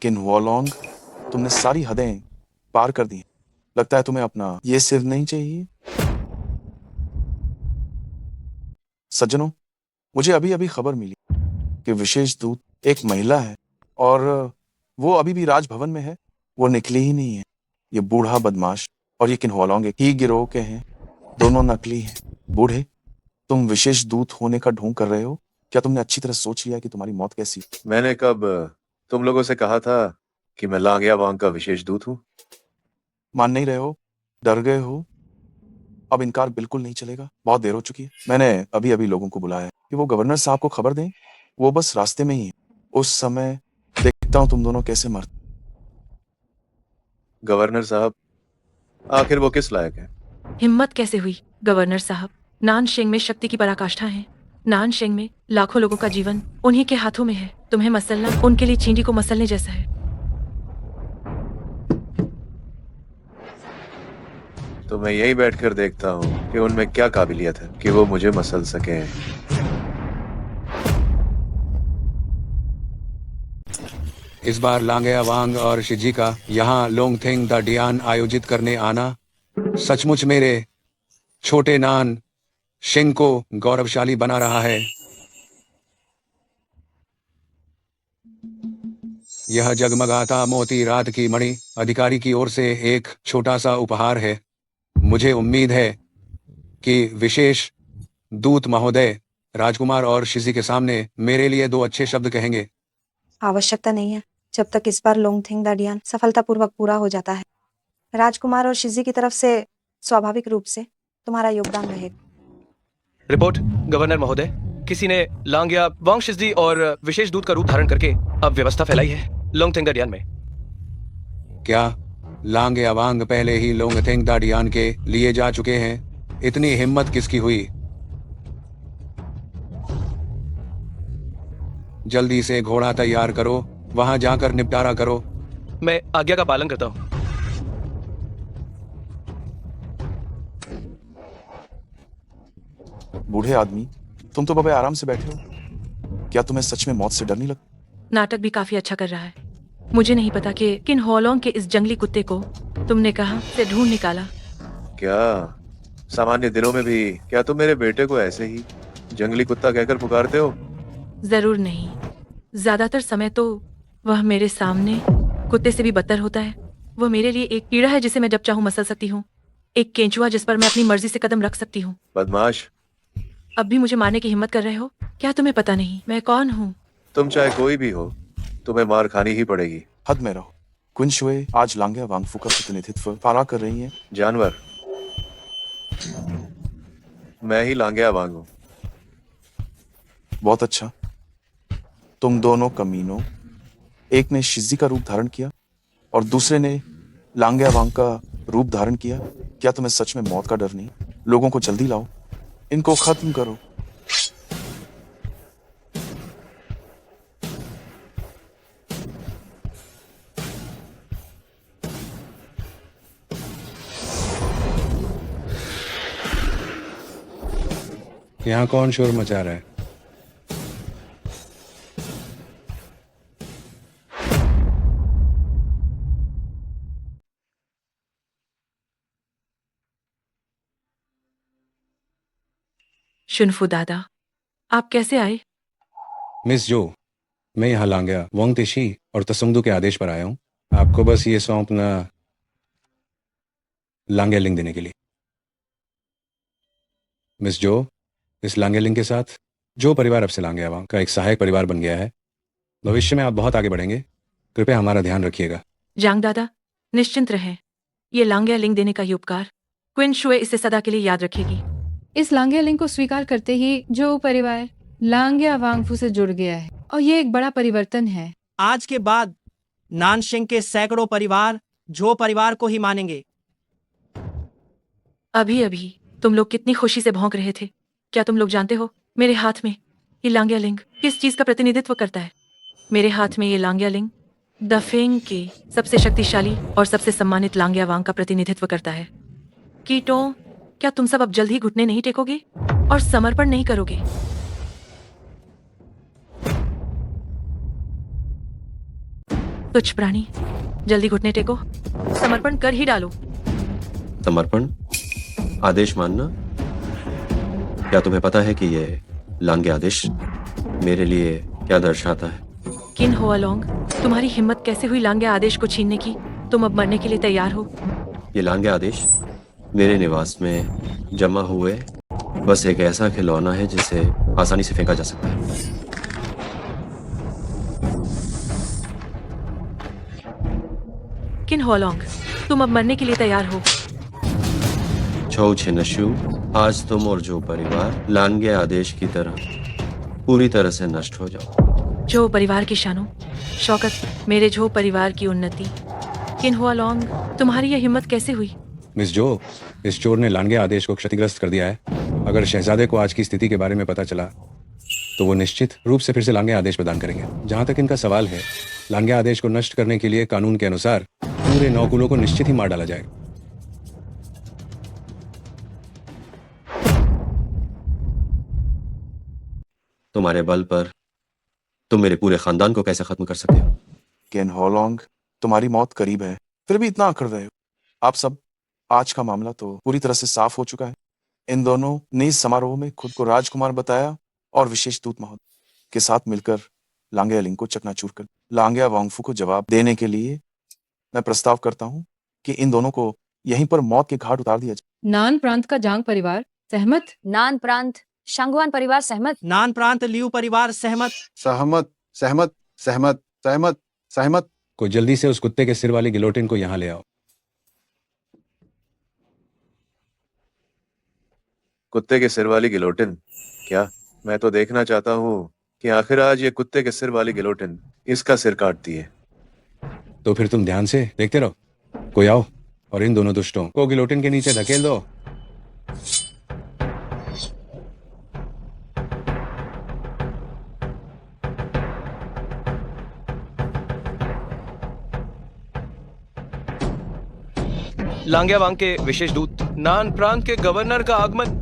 किन हुओलोंग, तुमने सारी हदें पार कर दी। लगता है तुम्हें अपना ये सिर नहीं चाहिए। सज्जनों, मुझे अभी अभी खबर मिली कि विशेष दूत एक महिला है और वो अभी भी राजभवन में है। वो निकली ही नहीं है। ये बूढ़ा बदमाश और ये किन हुओलोंग एक ही गिरोह के हैं। दोनों नकली हैं। बूढ़े, तुम विशेष दूत होने का ढोंग कर रहे हो। क्या तुमने अच्छी तरह सोच लिया कि तुम्हारी मौत कैसी? मैंने कब तुम लोगों से कहा था कि मैं लांगया वांग का विशेष दूत हूँ? मान नहीं रहे हो? डर गए हो? अब इनकार बिल्कुल नहीं चलेगा। बहुत देर हो चुकी है। मैंने अभी अभी लोगों को बुलाया कि वो गवर्नर साहब को खबर दें। वो बस रास्ते में ही है। उस समय देखता हूं तुम दोनों कैसे मरते। गवर्नर साहब, आखिर वो किस लायक है? हिम्मत कैसे हुई गवर्नर साहब? नानशेंग में शक्ति की पराकाष्ठा है। नानशेंग में लाखों लोगों का जीवन उन्हीं के हाथों में है। तुम्हें मसलना उनके लिए चींटी को मसलने जैसा है। तो मैं यही बैठकर देखता हूँ कि उनमें क्या काबिलियत है कि वो मुझे मसल सके। इस बार लांगया वांग और शिजी का यहाँ लोंगथिंग द डियान आयोजित करने आना सचमुच मेरे छोटे नान शिंग को गौरवशाली बना रहा है। यह जगमगाता मोती रात की मणि अधिकारी की ओर से एक छोटा सा उपहार है। मुझे उम्मीद है कि विशेष दूत महोदय राजकुमार और शिजी के सामने मेरे लिए 2 अच्छे शब्द कहेंगे। आवश्यकता नहीं है। जब तक इस बार लोंगथिंग द डियान सफलतापूर्वक पूरा हो जाता है, राजकुमार और शिजी की तरफ से स्वाभाविक रूप से तुम्हारा योगदान रहेगा। रिपोर्ट गवर्नर महोदय, किसी ने लांगया वांग शिजी और विशेष दूत का रूप धारण करके अब व्यवस्था फैलाई है लोंगथिंग द डियान में। क्या लांग या वांग पहले ही लोंगथेंग दाडियान के लिए जा चुके हैं। इतनी हिम्मत किसकी हुई? जल्दी से घोड़ा तैयार करो, वहां जाकर निपटारा करो। मैं आज्ञा का पालन करता हूँ। बूढ़े आदमी, तुम तो बाबा आराम से बैठे हो। क्या तुम्हें सच में मौत से डर नहीं लगता? नाटक भी काफी अच्छा कर रहा है। मुझे नहीं पता कि किन होलोंग के इस जंगली कुत्ते को तुमने कहाँ से ढूंढ निकाला। क्या सामान्य दिनों में भी क्या तुम मेरे बेटे को ऐसे ही जंगली कुत्ता कहकर पुकारते हो? जरूर नहीं, ज्यादातर समय तो वह मेरे सामने कुत्ते से भी बदतर होता है। वह मेरे लिए एक कीड़ा है जिसे मैं जब चाहूँ मसल सकती हूँ, एक केंचुआ जिस पर मैं अपनी मर्जी से कदम रख सकती हूँ। बदमाश, अब भी मुझे मारने की हिम्मत कर रहे हो? क्या तुम्हें पता नहीं मैं कौन हूँ? तुम चाहे कोई भी हो, तुम्हें मार खानी ही पड़ेगी। हद में रहो। क्विन शुए आज लांग्या वांगफू का प्रतिनिधित्व पारा कर रही हैं। जानवर, मैं ही लांग्या वांग हूँ। बहुत अच्छा। तुम दोनों कमीनों, एक ने शिजी का रूप धारण किया और दूसरे ने लांग्या वांग का रूप धारण किया। क्या तुम्हें सच में मौत का डर नहीं? लोगों को जल्दी लाओ, इनको खत्म करो। यहाँ कौन शोर मचा रहा है? शुनफू दादा, आप कैसे आए? मिस जो, मैं यहाँ लांग्या वांग तेशी और तसुंगदू के आदेश पर आया हूँ। आपको बस ये सौंपना लांग्या लिंग देने के लिए। मिस जो, इस लांग्या लिंग के साथ जो परिवार अब से लांग्या वांग का एक सहायक परिवार बन गया है। भविष्य में आप बहुत आगे बढ़ेंगे। कृपया हमारा ध्यान रखिएगा। जांग दादा, निश्चिंत रहें। ये लांग्या लिंग देने का ये उपकार क्विन शुए इसे सदा के लिए याद रखेगी। इस लांग्या लिंग को स्वीकार करते ही जो परिवार लांग्या वांगफू से जुड़ गया है, और ये एक बड़ा परिवर्तन है। आज के बाद नानशिंग के सैकड़ों परिवार जो परिवार को ही मानेंगे। अभी अभी तुम लोग कितनी खुशी से भौंक रहे थे। क्या तुम लोग जानते हो मेरे हाथ में ये लांग्या लिंग किस चीज का प्रतिनिधित्व करता है? मेरे हाथ में ये लांग्या लिंग दफेंग के सबसे शक्तिशाली और सबसे सम्मानित लांग्या वांग का प्रतिनिधित्व करता है। कीटो, क्या तुम सब अब जल्द ही घुटने नहीं टेकोगे और समर्पण नहीं करोगे? तुच्छ प्राणी, जल्दी घुटने टेको, समर्पण कर ही डालो। समर्पण? आदेश मानना? क्या तुम्हें पता है कि ये लांग्या आदेश मेरे लिए क्या दर्शाता है? किन होअलोंग, तुम्हारी हिम्मत कैसे हुई लांग्या आदेश को छीनने की? तुम अब मरने के लिए तैयार हो? ये लांग्या आदेश मेरे निवास में जमा हुए बस एक ऐसा खिलौना है जिसे आसानी से फेंका जा सकता है। किन होअलोंग, तुम अब मरने के लिए तैयार हो? छो छिनशु, आज तुम और जो परिवार लांग्या आदेश की तरह पूरी तरह से नष्ट हो जाओ। जो परिवार की शानो शौकत, मेरे जो परिवार की उन्नति। किन होअलोंग, तुम्हारी यह हिम्मत कैसे हुई? मिस जो, इस चोर ने लांग्या आदेश को क्षतिग्रस्त कर दिया है। अगर शहजादे को आज की स्थिति के बारे में पता चला तो वो निश्चित रूप से फिर से लांग्या आदेश प्रदान करेंगे। जहां तक इनका सवाल है, लांग्या आदेश को नष्ट करने के लिए कानून के अनुसार पूरे 9 कुलों को निश्चित ही मार डाला जाएगा। तुम्हारे बल पर तुम मेरे पूरे खानदान को कैसे खत्म कर सकते हो? केन होलोंग, तुम्हारी मौत करीब है, फिर भी इतना अकड़ रहे हो। आप सब, आज का मामला तो पूरी तरह से साफ हो चुका है। इन दोनों ने इस समारोह में खुद को राजकुमार बताया और विशेष दूत महोदय के साथ मिलकर लांग्या लिंग को चकनाचूर कर लांग्या वांगफू को जवाब देने के लिए मैं प्रस्ताव करता हूँ कि इन दोनों को यहीं पर मौत के घाट उतार दिया जाए। नान प्रांत का जांग परिवार सहमत? नान प्रांत शांगवान परिवार सहमत? नान प्रांत लियू परिवार सहमत? सहमत, सहमत, सहमत, सहमत, सहमत। को जल्दी से उस कुत्ते के सिर वाली गिलोटिन को यहाँ ले आओ। कुत्ते के सिर वाली गिलोटिन? क्या? मैं तो देखना चाहता हूँ कि आखिर आज ये कुत्ते के सिर वाली गिलोटिन इसका सिर काटती है। तो फिर तुम ध्यान से देखते रहो। कोई आओ और इन दोनों दुष्टों को गिलोटिन के नीचे धकेल दो। लांग्या वांग के विशेष दूत नान प्रांत के गवर्नर का आगमन।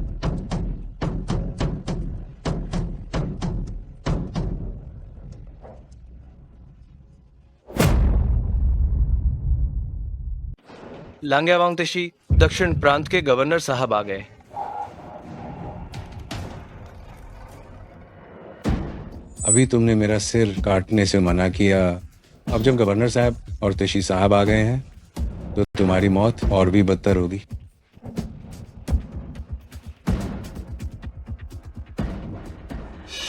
लांग्या वांग तेशी दक्षिण प्रांत के गवर्नर साहब आ गए। अभी तुमने मेरा सिर काटने से मना किया, अब जब गवर्नर साहब और तेशी साहब आ गए हैं तो तुम्हारी मौत और भी बदतर होगी।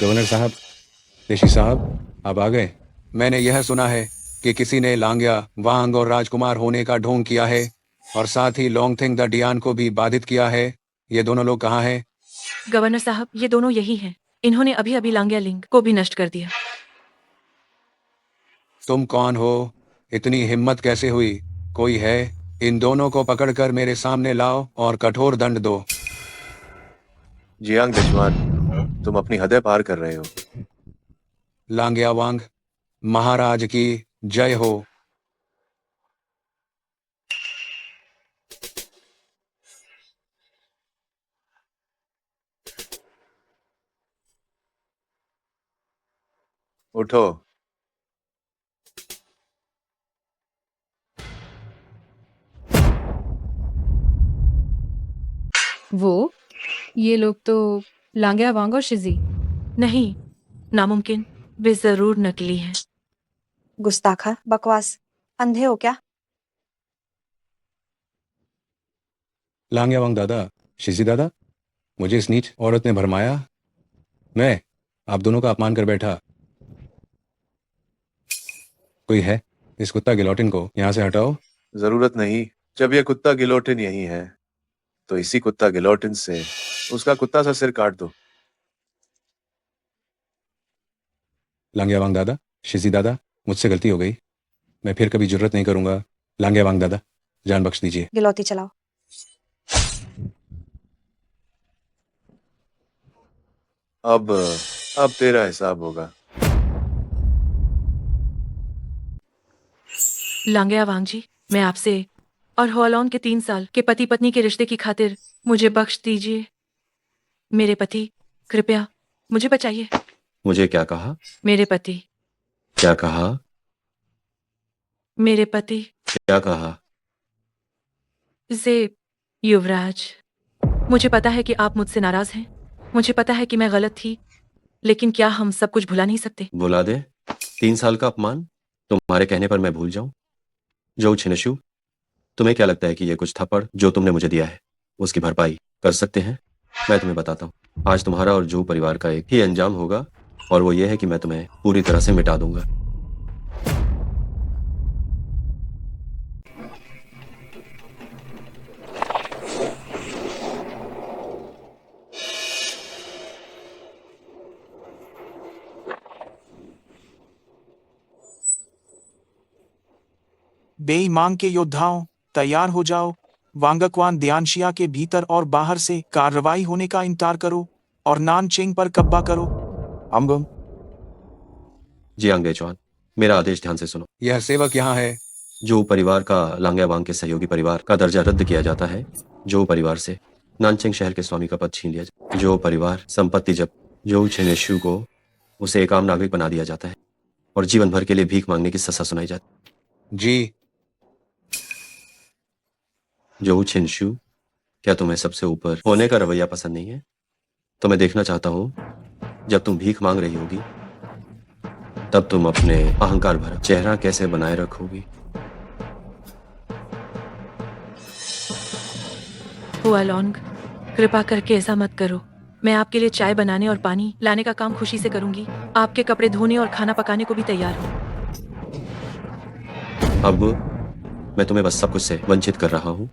गवर्नर साहब, तेशी साहब, आप आ गए। मैंने यह सुना है कि किसी ने लांग्या वांग और राजकुमार होने का ढोंग किया है और साथ ही लोंगथिंग द डियान को भी बाधित किया है। ये दोनों लोग कहाँ हैं? गवर्नर साहब, ये दोनों यही हैं। इन्होंने अभी अभी लांग्या लिंग को भी नष्ट कर दिया। तुम कौन हो? इतनी हिम्मत कैसे हुई? कोई है? इन दोनों को पकड़कर मेरे सामने लाओ और कठोर दंड दो। जियांग दुश्मन, तुम अपनी हदें पार कर रहे हो। लांग्या वांग महाराज की जय हो। उठो। वो ये लोग तो लांग्या वांग और शिजी। नहीं, नामुमकिन, वे जरूर नकली हैं। गुस्ताखा, बकवास, अंधे हो क्या? लांग्या वांग दादा, शिजी दादा, मुझे इस नीच औरत ने भरमाया। मैं आप दोनों का अपमान कर बैठा। कोई है? इस कुत्ता गिलोटिन को यहाँ से हटाओ। जरूरत नहीं। जब यह कुत्ता गिलोटिन यही है तो इसी कुत्ता गिलोटिन से उसका कुत्ता सा सिर काट दो। लांग्या वांग दादा, शिजी दादा, मुझसे गलती हो गई। मैं फिर कभी जुर्रत नहीं करूंगा। लांग्या वांग दादा, जान बख्श दीजिए। गिलौती चलाओ। अब तेरा हिसाब होगा। लांग्या वांग जी, मैं आपसे और होलॉन के 3 साल के पति पत्नी के रिश्ते की खातिर मुझे बख्श दीजिए। मेरे पति, कृपया मुझे बचाइए। मुझे क्या कहा? मेरे पति। क्या कहा? मेरे पति। क्या कहा? से युवराज, मुझे पता है कि आप मुझसे नाराज हैं। मुझे पता है कि मैं गलत थी, लेकिन क्या हम सब कुछ भुला नहीं सकते? भुला दे? 3 साल का अपमान तुम्हारे कहने पर मैं भूल जाऊं? जो छिनशु, तुम्हें क्या लगता है कि ये कुछ थप्पड़ जो तुमने मुझे दिया है उसकी भरपाई कर सकते हैं? मैं तुम्हें बताता हूँ। आज तुम्हारा और जो परिवार का एक ही अंजाम होगा, और वो ये है कि मैं तुम्हें पूरी तरह से मिटा दूंगा। बेईमान के योद्धाओं, तैयार हो जाओ। वांगक्वान ध्यानशिया के भीतर और बाहर से कार्रवाई होने का इंतजार करो और नानचिंग पर कब्जा करो। अमगम। जियांग बेचवान, मेरा आदेश ध्यान से सुनो। यह सेवक यहाँ है। जो परिवार का लांग्या वांग के सहयोगी परिवार का दर्जा रद्द किया जाता है, जो परिवार से नानचिंग शहर के स्वामी का पद छीन लिया जाता, जो परिवार संपत्ति जब जो छिनेशु को उसे एक आम नागरिक बना दिया जाता है और जीवन भर के लिए भीख मांगने की सजा सुनाई जाती। जी। जो छिनशु, क्या तुम्हें सबसे ऊपर होने का रवैया पसंद नहीं है? तो मैं देखना चाहता हूँ जब तुम भीख मांग रही होगी तब तुम अपने अहंकार भरा चेहरा कैसे बनाए रखोगी। हुआलोंग, कृपा करके ऐसा मत करो। मैं आपके लिए चाय बनाने और पानी लाने का काम खुशी से करूंगी। आपके कपड़े धोने और खाना पकाने को भी तैयार हूँ। अब मैं तुम्हें बस सब कुछ से वंचित कर रहा हूँ।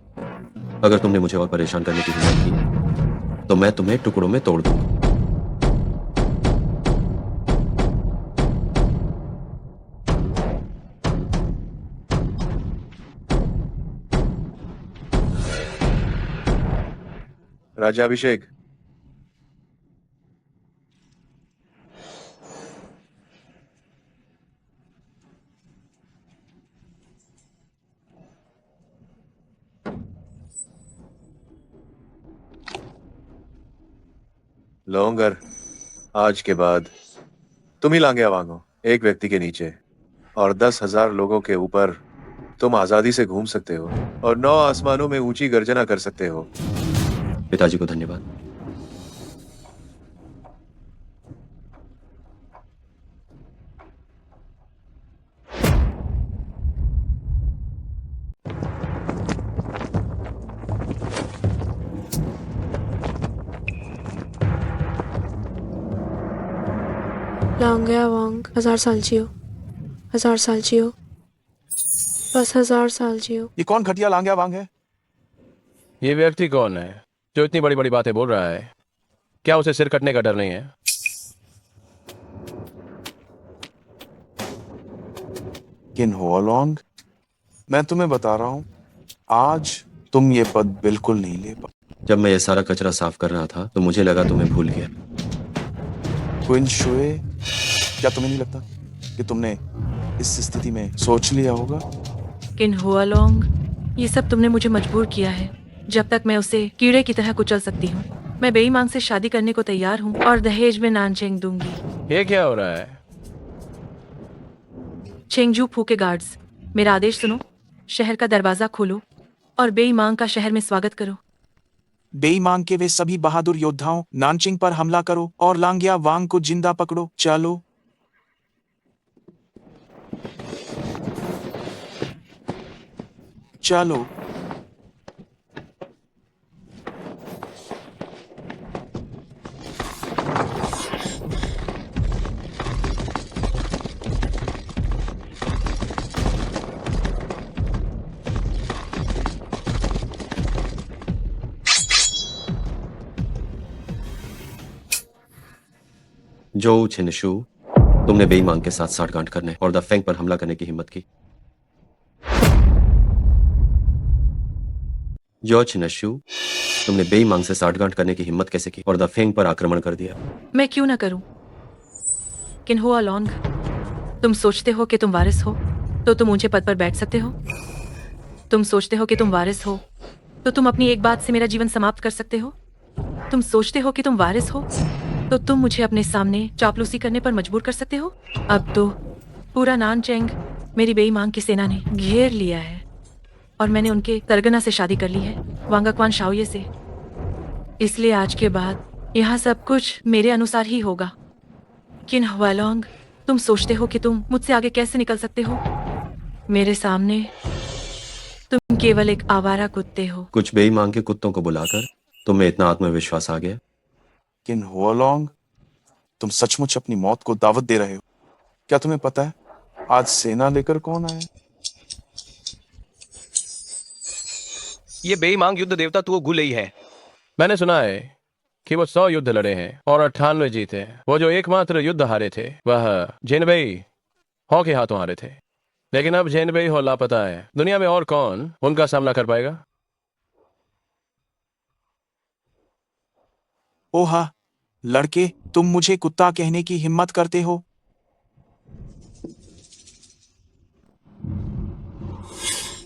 अगर तुमने मुझे और परेशान करने की हिम्मत की तो मैं तुम्हें टुकड़ों में तोड़ दूंगा। राज्याभिषेक। लोंगर, आज के बाद तुम ही लांगे अवांग हो। एक व्यक्ति के नीचे और 10,000 लोगों के ऊपर तुम आजादी से घूम सकते हो और 9 आसमानों में ऊंची गर्जना कर सकते हो। पिताजी को धन्यवाद। लांगे अवांग 1000 साल जियो, 1000 साल जियो, बस 1000 साल जियो। ये कौन घटिया लांग्या वांग है? ये व्यक्ति कौन है जो इतनी बड़ी बड़ी बातें बोल रहा है? क्या उसे सिर कटने का डर नहीं है? किन होलोंग, मैं तुम्हें बता रहा हूं, आज तुम ये पद बिल्कुल नहीं ले पा। जब मैं ये सारा कचरा साफ कर रहा था तो मुझे लगा तुम्हें भूल गया। क्विन शुए, क्या तुम्हें नहीं लगता कि तुमने इस स्थिति में सोच लिया होगा? किन हुआलोंग, ये सब तुमने मुझे मजबूर किया है। जब तक मैं उसे कीड़े की तरह कुचल सकती हूँ। मैं बेईमान से शादी करने को तैयार हूँ और दहेज में नानचेंग दूंगी। ये क्या हो रहा है? चेंगजू फू के गार्ड्स, मेरा आदेश सुनो। शहर का दरवाजा खोलो और बेईमान का शहर में स्वागत करो। बेईमान के वे सभी बहादुर योद्धाओं, नानचिंग पर हमला करो और लांग्या वांग को जिंदा पकड़ो। चलो। चलो। जो छिनशु, तुमने बेईमान के साथ साठगांठ करने और द फेंग पर हमला करने की हिम्मत की। जो छिनशु, तुमने बेईमान से साठगांठ करने की हिम्मत कैसे की और द फेंग पर आक्रमण कर दिया? मैं क्यों ना करूं? किन हुआ लॉन्ग, तुम सोचते हो कि तुम वारिस हो तो तुम ऊंचे पद पर बैठ सकते हो? तुम सोचते हो कि तुम वारिस हो तो तुम अपनी एक बात से मेरा जीवन समाप्त कर सकते हो? तुम सोचते हो कि तुम वारिस हो तो तुम मुझे अपने सामने चापलूसी करने पर मजबूर कर सकते हो? अब तो पूरा नानचेंग मेरी बेईमान की सेना ने घेर लिया है और मैंने उनके तरगना से शादी कर ली है, वांगक्वान शाओये से। इसलिए आज के बाद यहाँ सब कुछ मेरे अनुसार ही होगा। किन हुआलोंग, तुम सोचते हो कि तुम मुझसे आगे कैसे निकल सकते हो? मेरे सामने तुम केवल एक आवारा कुत्ते हो। कुछ बेईमान के कुत्तों को बुलाकर तुम्हें इतना आत्मविश्वास आ गया? किन होलोंग, तुम सचमुच अपनी मौत को दावत दे रहे हो? क्या तुम्हें पता है आज सेना लेकर कौन आया? ये बेईमान युद्ध देवता तो गुलई है। मैंने सुना है कि वो 100 युद्ध लड़े हैं और 98 जीते। वो जो एकमात्र युद्ध हारे थे वह जेनबेई हो के हाथों हारे थे। लेकिन अब जेनबेई हो लापता है। दुनिया में और कौन उनका सामना कर पाएगा? ओहा, लड़के, तुम मुझे कुत्ता कहने की हिम्मत करते हो?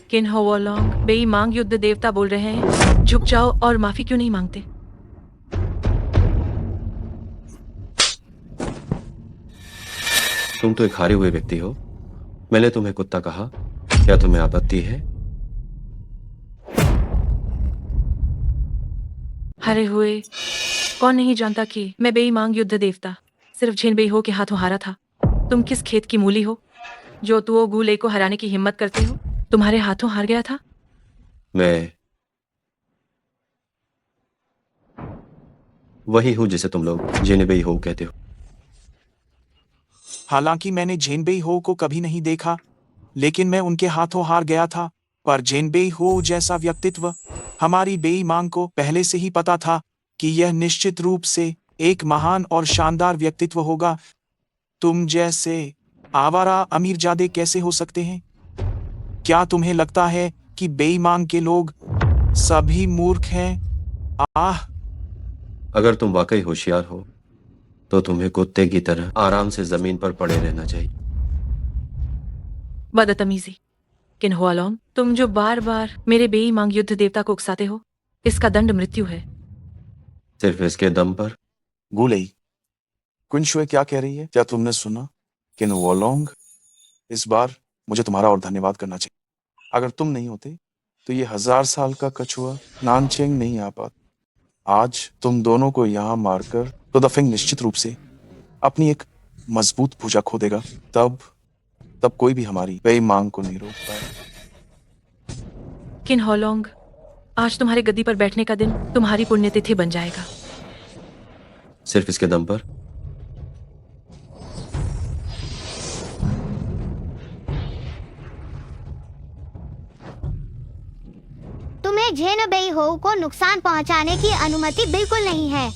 किन हुआलोंग, बेईमान युद्ध देवता बोल रहे हैं, झुक जाओ और माफी क्यों नहीं मांगते? तुम तो एक हारे हुए व्यक्ति हो। मैंने तुम्हें कुत्ता कहा, क्या तुम्हें आपत्ति है? हारे हुए? कौन नहीं जानता कि मैं बेईमान युद्ध देवता सिर्फ झेनबेई हो के हाथों हारा था। तुम किस खेत की मूली हो जो तुओ गुले को हराने की हिम्मत करते हो? तुम्हारे हाथों हार गया था। मैं वही हूं जिसे तुम लोग जेनबेई हो कहते हो। हालांकि मैंने जेनबेई हो को कभी नहीं देखा, लेकिन मैं उनके हाथों हार गया था। पर जेनबेई हो जैसा व्यक्तित्व, हमारी बेईमान को पहले से ही पता था कि यह निश्चित रूप से एक महान और शानदार व्यक्तित्व होगा। तुम जैसे आवारा अमीरजादे कैसे हो सकते हैं? क्या तुम्हें लगता है कि बेईमान के लोग सभी मूर्ख हैं? आह, अगर तुम वाकई होशियार हो तो तुम्हें कुत्ते की तरह आराम से जमीन पर पड़े रहना चाहिए। बदतमीजी। किन हुआलोंग, तुम जो बार बार मेरे बेईमान युद्ध देवता को उकसाते हो, इसका दंड मृत्यु है। सिर्फ इसके दम पर? गुलेई, कुनशुए क्या कह रही है? क्या तुमने सुना? किन वोलोंग, इस बार मुझे तुम्हारा और धन्यवाद करना चाहिए। अगर तुम नहीं होते तो ये 1000 साल का कछुआ नानचेंग नहीं आ पाता। आज तुम दोनों को यहाँ मारकर तो दफिंग निश्चित रूप से अपनी एक मजबूत भुजा खो देगा। तब कोई भी हमारी बेईमान को नहीं रोक पाएगा। किन होलोंग, आज तुम्हारे गद्दी पर बैठने का दिन तुम्हारी पुण्यतिथि बन जाएगा। सिर्फ इसके दम पर? तुम्हें झेनबेई हो को नुकसान पहुंचाने की अनुमति बिल्कुल नहीं है।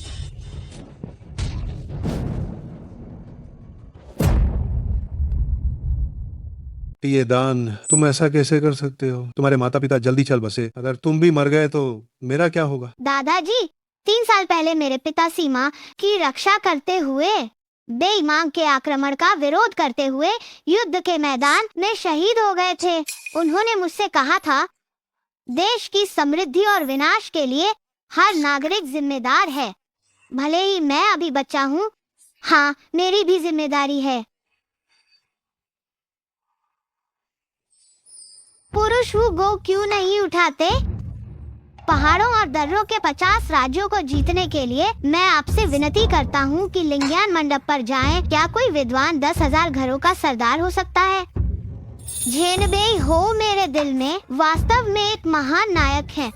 ये दान, तुम ऐसा कैसे कर सकते हो? तुम्हारे माता पिता जल्दी चल बसे। अगर तुम भी मर गए तो मेरा क्या होगा? दादाजी, 3 साल पहले मेरे पिता सीमा की रक्षा करते हुए बेईमान के आक्रमण का विरोध करते हुए युद्ध के मैदान में शहीद हो गए थे। उन्होंने मुझसे कहा था, देश की समृद्धि और विनाश के लिए हर नागरिक जिम्मेदार है। भले ही मैं अभी बच्चा हूँ, हाँ, मेरी भी जिम्मेदारी है। पुरुष वो गो क्यों नहीं उठाते? पहाड़ों और दर्रों के 50 राज्यों को जीतने के लिए मैं आपसे विनती करता हूँ कि लिंग्यान मंडप पर जाएं। क्या कोई विद्वान 10,000 घरों का सरदार हो सकता है? झेनबेई हो मेरे दिल में वास्तव में एक महान नायक है।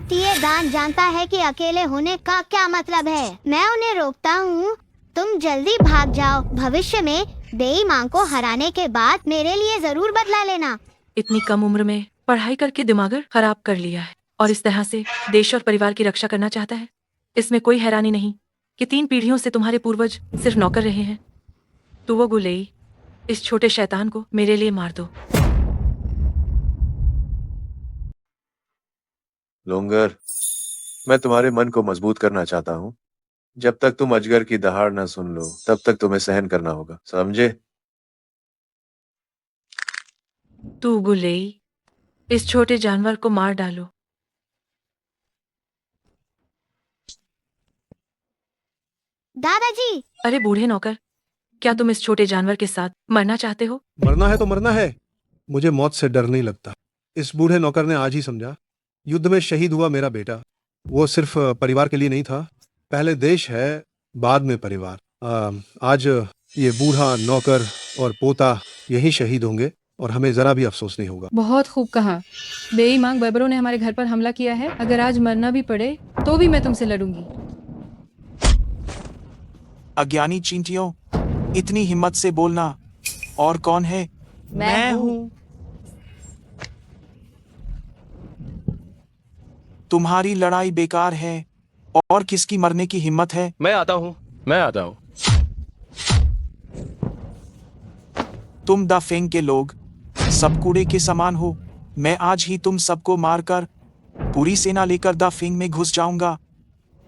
तिएदान जानता है कि अकेले होने का क्या मतलब है। मैं उन्हें रोकता हूँ, तुम जल्दी भाग जाओ। भविष्य में बेईमान को हराने के बाद मेरे लिए जरूर बदला लेना। इतनी कम उम्र में पढ़ाई करके दिमाग खराब कर लिया है और इस तरह से देश और परिवार की रक्षा करना चाहता है। इसमें कोई हैरानी नहीं कि 3 पीढ़ियों से तुम्हारे पूर्वज सिर्फ नौकर रहे हैं। तू वो गुलेई, इस छोटे शैतान को मेरे लिए मार दो। लोंगर, मैं तुम्हारे मन को मजबूत करना चाहता हूँ। जब तक तुम अजगर की दहाड़ न सुन लो तब तक तुम्हें सहन करना होगा, समझे? तू गुलेई, इस छोटे जानवर को मार डालो। दादाजी! अरे बूढ़े नौकर, क्या तुम इस छोटे जानवर के साथ मरना चाहते हो? मरना है तो मरना है। मुझे मौत से डर नहीं लगता। इस बूढ़े नौकर ने आज ही समझा, युद्ध में शहीद हुआ मेरा बेटा, वो सिर्फ परिवार के लिए नहीं था। पहले देश है, बाद में परिवार। आज ये बूढ़ा नौकर और पोता यही शहीद होंगे और हमें जरा भी अफसोस नहीं होगा। बहुत खूब कहा। बेईमान बर्बरों ने हमारे घर पर हमला किया है। अगर आज मरना भी पड़े तो भी मैं तुमसे लड़ूंगी। अज्ञानी चींटियों, इतनी हिम्मत से बोलना। और कौन है? मैं हूँ। तुम्हारी लड़ाई बेकार है। और किसकी मरने की हिम्मत है? मैं आता हूँ। मैं आता हूँ। तुम द फेंग के लोग सब कूड़े के समान हो। मैं आज ही तुम सबको मारकर पूरी सेना लेकर द फेंग में घुस जाऊंगा।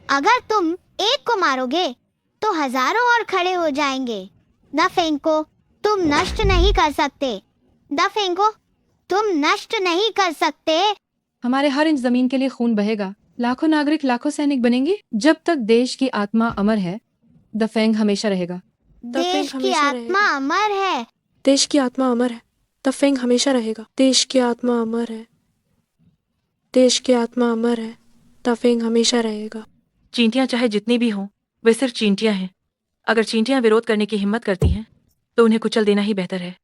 अगर तुम एक को मारोगे तो हजारों और खड़े हो जाएंगे। द फेंग को तुम नष्ट नहीं कर सकते। द फेंग को तुम नष्ट नहीं कर सकते। हमारे हर इंच जमीन के लिए खून बहेगा। लाखों नागरिक, लाखों सैनिक बनेंगे। जब तक देश की आत्मा अमर है, द फेंग हमेशा रहेगा। देश की आत्मा अमर है। देश की आत्मा अमर है। द फेंग हमेशा रहेगा। देश की आत्मा अमर है। देश की आत्मा अमर है। द फेंग हमेशा रहेगा। चींटियां चाहे जितनी भी हों, वे सिर्फ चींटियां हैं। अगर चींटियां विरोध करने की हिम्मत करती हैं तो उन्हें कुचल देना ही बेहतर है।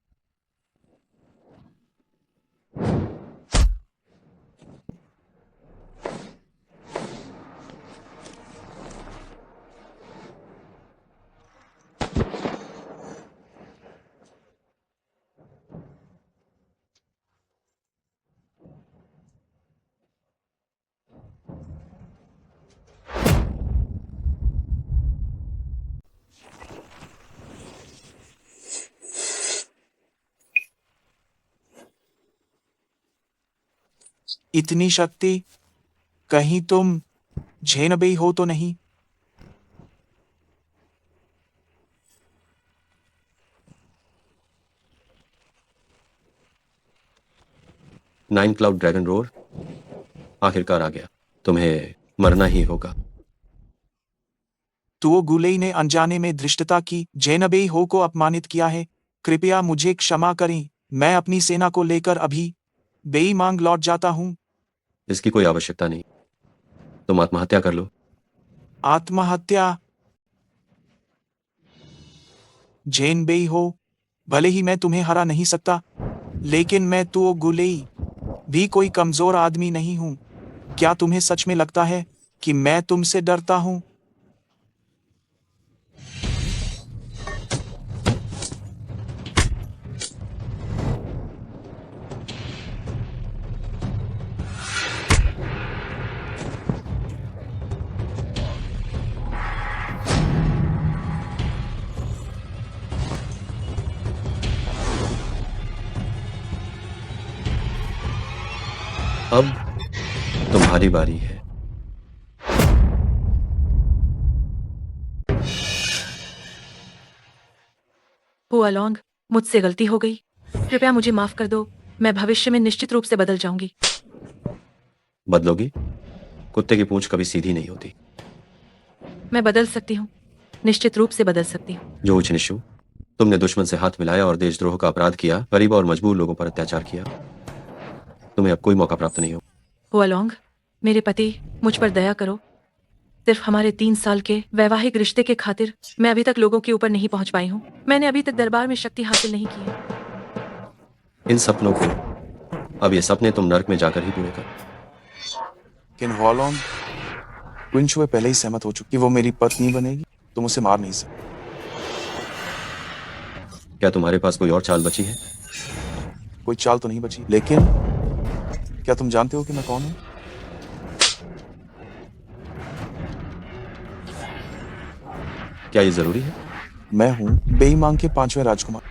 इतनी शक्ति, कहीं तुम झेनबेई हो तो नहीं? नाइन क्लाउड ड्रैगन रोर आखिरकार आ गया। तुम्हें मरना ही होगा। तुओ गुलेई ने अनजाने में धृष्टता की, झेनबेई हो को अपमानित किया है। कृपया मुझे क्षमा करें। मैं अपनी सेना को लेकर अभी बेई मांग लौट जाता हूँ। इसकी कोई आवश्यकता नहीं। तुम आत्महत्या कर लो। आत्महत्या? झेनबेई हो, भले ही मैं तुम्हें हरा नहीं सकता, लेकिन मैं तुओ गुलेई भी कोई कमजोर आदमी नहीं हूं। क्या तुम्हें सच में लगता है कि मैं तुमसे डरता हूं? अब तुम्हारी बारी है। हुआलोंग, मुझसे गलती हो गई। कृपया मुझे माफ कर दो। मैं भविष्य में निश्चित रूप से बदल जाऊंगी। बदलोगी? कुत्ते की पूंछ कभी सीधी नहीं होती। मैं बदल सकती हूँ, निश्चित रूप से बदल सकती हूँ। जो निशु, तुमने दुश्मन से हाथ मिलाया और देशद्रोह का अपराध किया, गरीब और मजबूर लोगों पर अत्याचार किया। तुम्हें अब कोई मौका प्राप्त नहीं हो। हुआलोंग, मेरे पति, मुझ पर दया करो। सिर्फ हमारे 3 साल के वैवाहिक रिश्ते के खातिर मैं अभी तक लोगों के ऊपर नहीं पहुंच पाई हूँ। मैंने अभी तक दरबार में शक्ति हासिल नहीं की है। इन सपनों को अब ये सपने तुम नर्क में जाकर ही पूरे कर। किन हॉलोंग, क्विंचुए पहले ही सहमत हो चुकी, वो मेरी पत्नी बनेगी। तुम उसे मार नहीं सकते। क्या तुम्हारे पास कोई और चाल बची है? कोई चाल तो नहीं बची, लेकिन क्या तुम जानते हो कि मैं कौन हूं? क्या ये जरूरी है? मैं हूं बेईमांग के 5वें राजकुमार।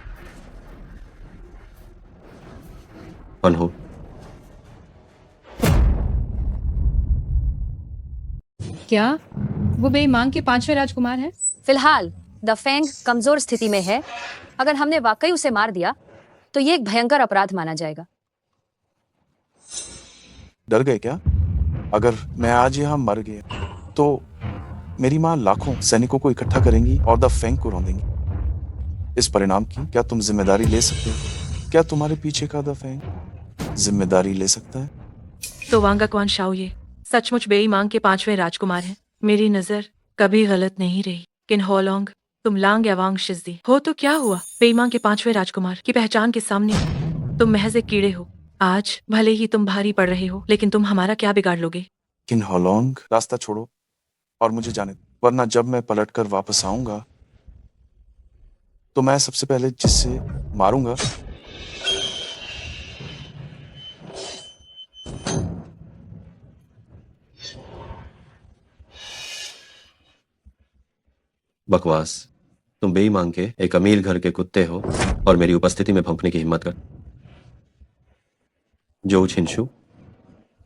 अनहो, क्या वो बेईमान के 5वें राजकुमार हैं? फिलहाल द फेंग कमजोर स्थिति में है। अगर हमने वाकई उसे मार दिया तो ये एक भयंकर अपराध माना जाएगा। डर गए क्या? अगर मैं आज यहाँ मर गया तो मेरी माँ लाखों सैनिकों को इकट्ठा करेंगी और द फेंग को रौंदेंगी। इस परिणाम की क्या तुम जिम्मेदारी ले सकते हो? क्या तुम्हारे पीछे का द फेंग जिम्मेदारी ले सकता है? तो वांगा कौन शाओ ये सचमुच बेईमांग के 5वें राजकुमार हैं। मेरी नजर कभी गलत नहीं रही। किन होलोंग, तुम लांग या वांग शिज़दी हो तो क्या हुआ? बेईमांग के 5वें राजकुमार की पहचान के सामने तुम महज एक कीड़े हो। आज भले ही तुम भारी पड़ रहे हो, लेकिन तुम हमारा क्या बिगाड़ लोगे? किन हॉलोंग, रास्ता छोड़ो और मुझे जाने दो, वरना जब मैं पलटकर वापस आऊंगा तो मैं सबसे पहले जिससे मारूंगा बकवास। तुम बेईमान के एक अमीर घर के कुत्ते हो और मेरी उपस्थिति में भौंकने की हिम्मत कर। जो छिंशु,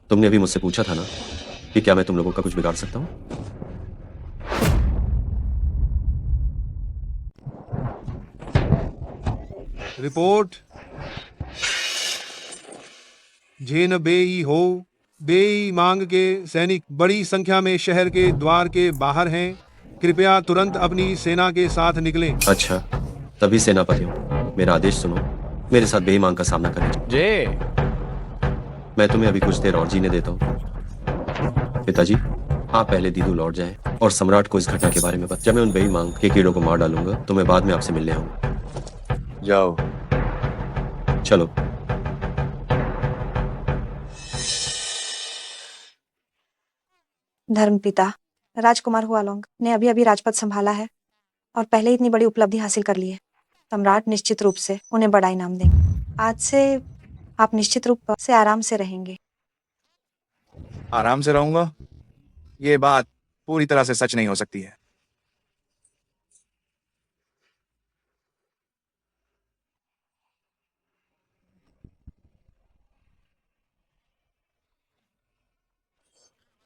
तुमने अभी मुझसे पूछा था ना कि क्या मैं तुम लोगों का कुछ बिगाड़ सकता हूं? रिपोर्ट। झेन बेई हो, बेई मांग के सैनिक बड़ी संख्या में शहर के द्वार के बाहर हैं। कृपया तुरंत अपनी सेना के साथ निकलें। अच्छा, तभी सेनापतियों, मेरा आदेश सुनो। मेरे साथ बेईमान का सामना करें। जे मैं तुम्हें अभी कुछ देर और जीने देता हूँ। पिताजी, आप पहले दीदू लौट जाएं और सम्राट को इस घटना के बारे में बता। जब मैं उन बेईमान के कीड़ों को मार डालूंगा तो मैं बाद में आपसे मिलने आऊंगा। जाओ। चलो। धर्मपिता राजकुमार हुआलोंग ने अभी अभी राजपद संभाला है और पहले ही इतनी बड़ी उपलब्धि हासिल कर ली है। सम्राट निश्चित रूप से उन्हें बड़ा इनाम देंगे। आज से आप निश्चित रूप से आराम से रहेंगे। आराम से रहूंगा? ये बात पूरी तरह से सच नहीं हो सकती है।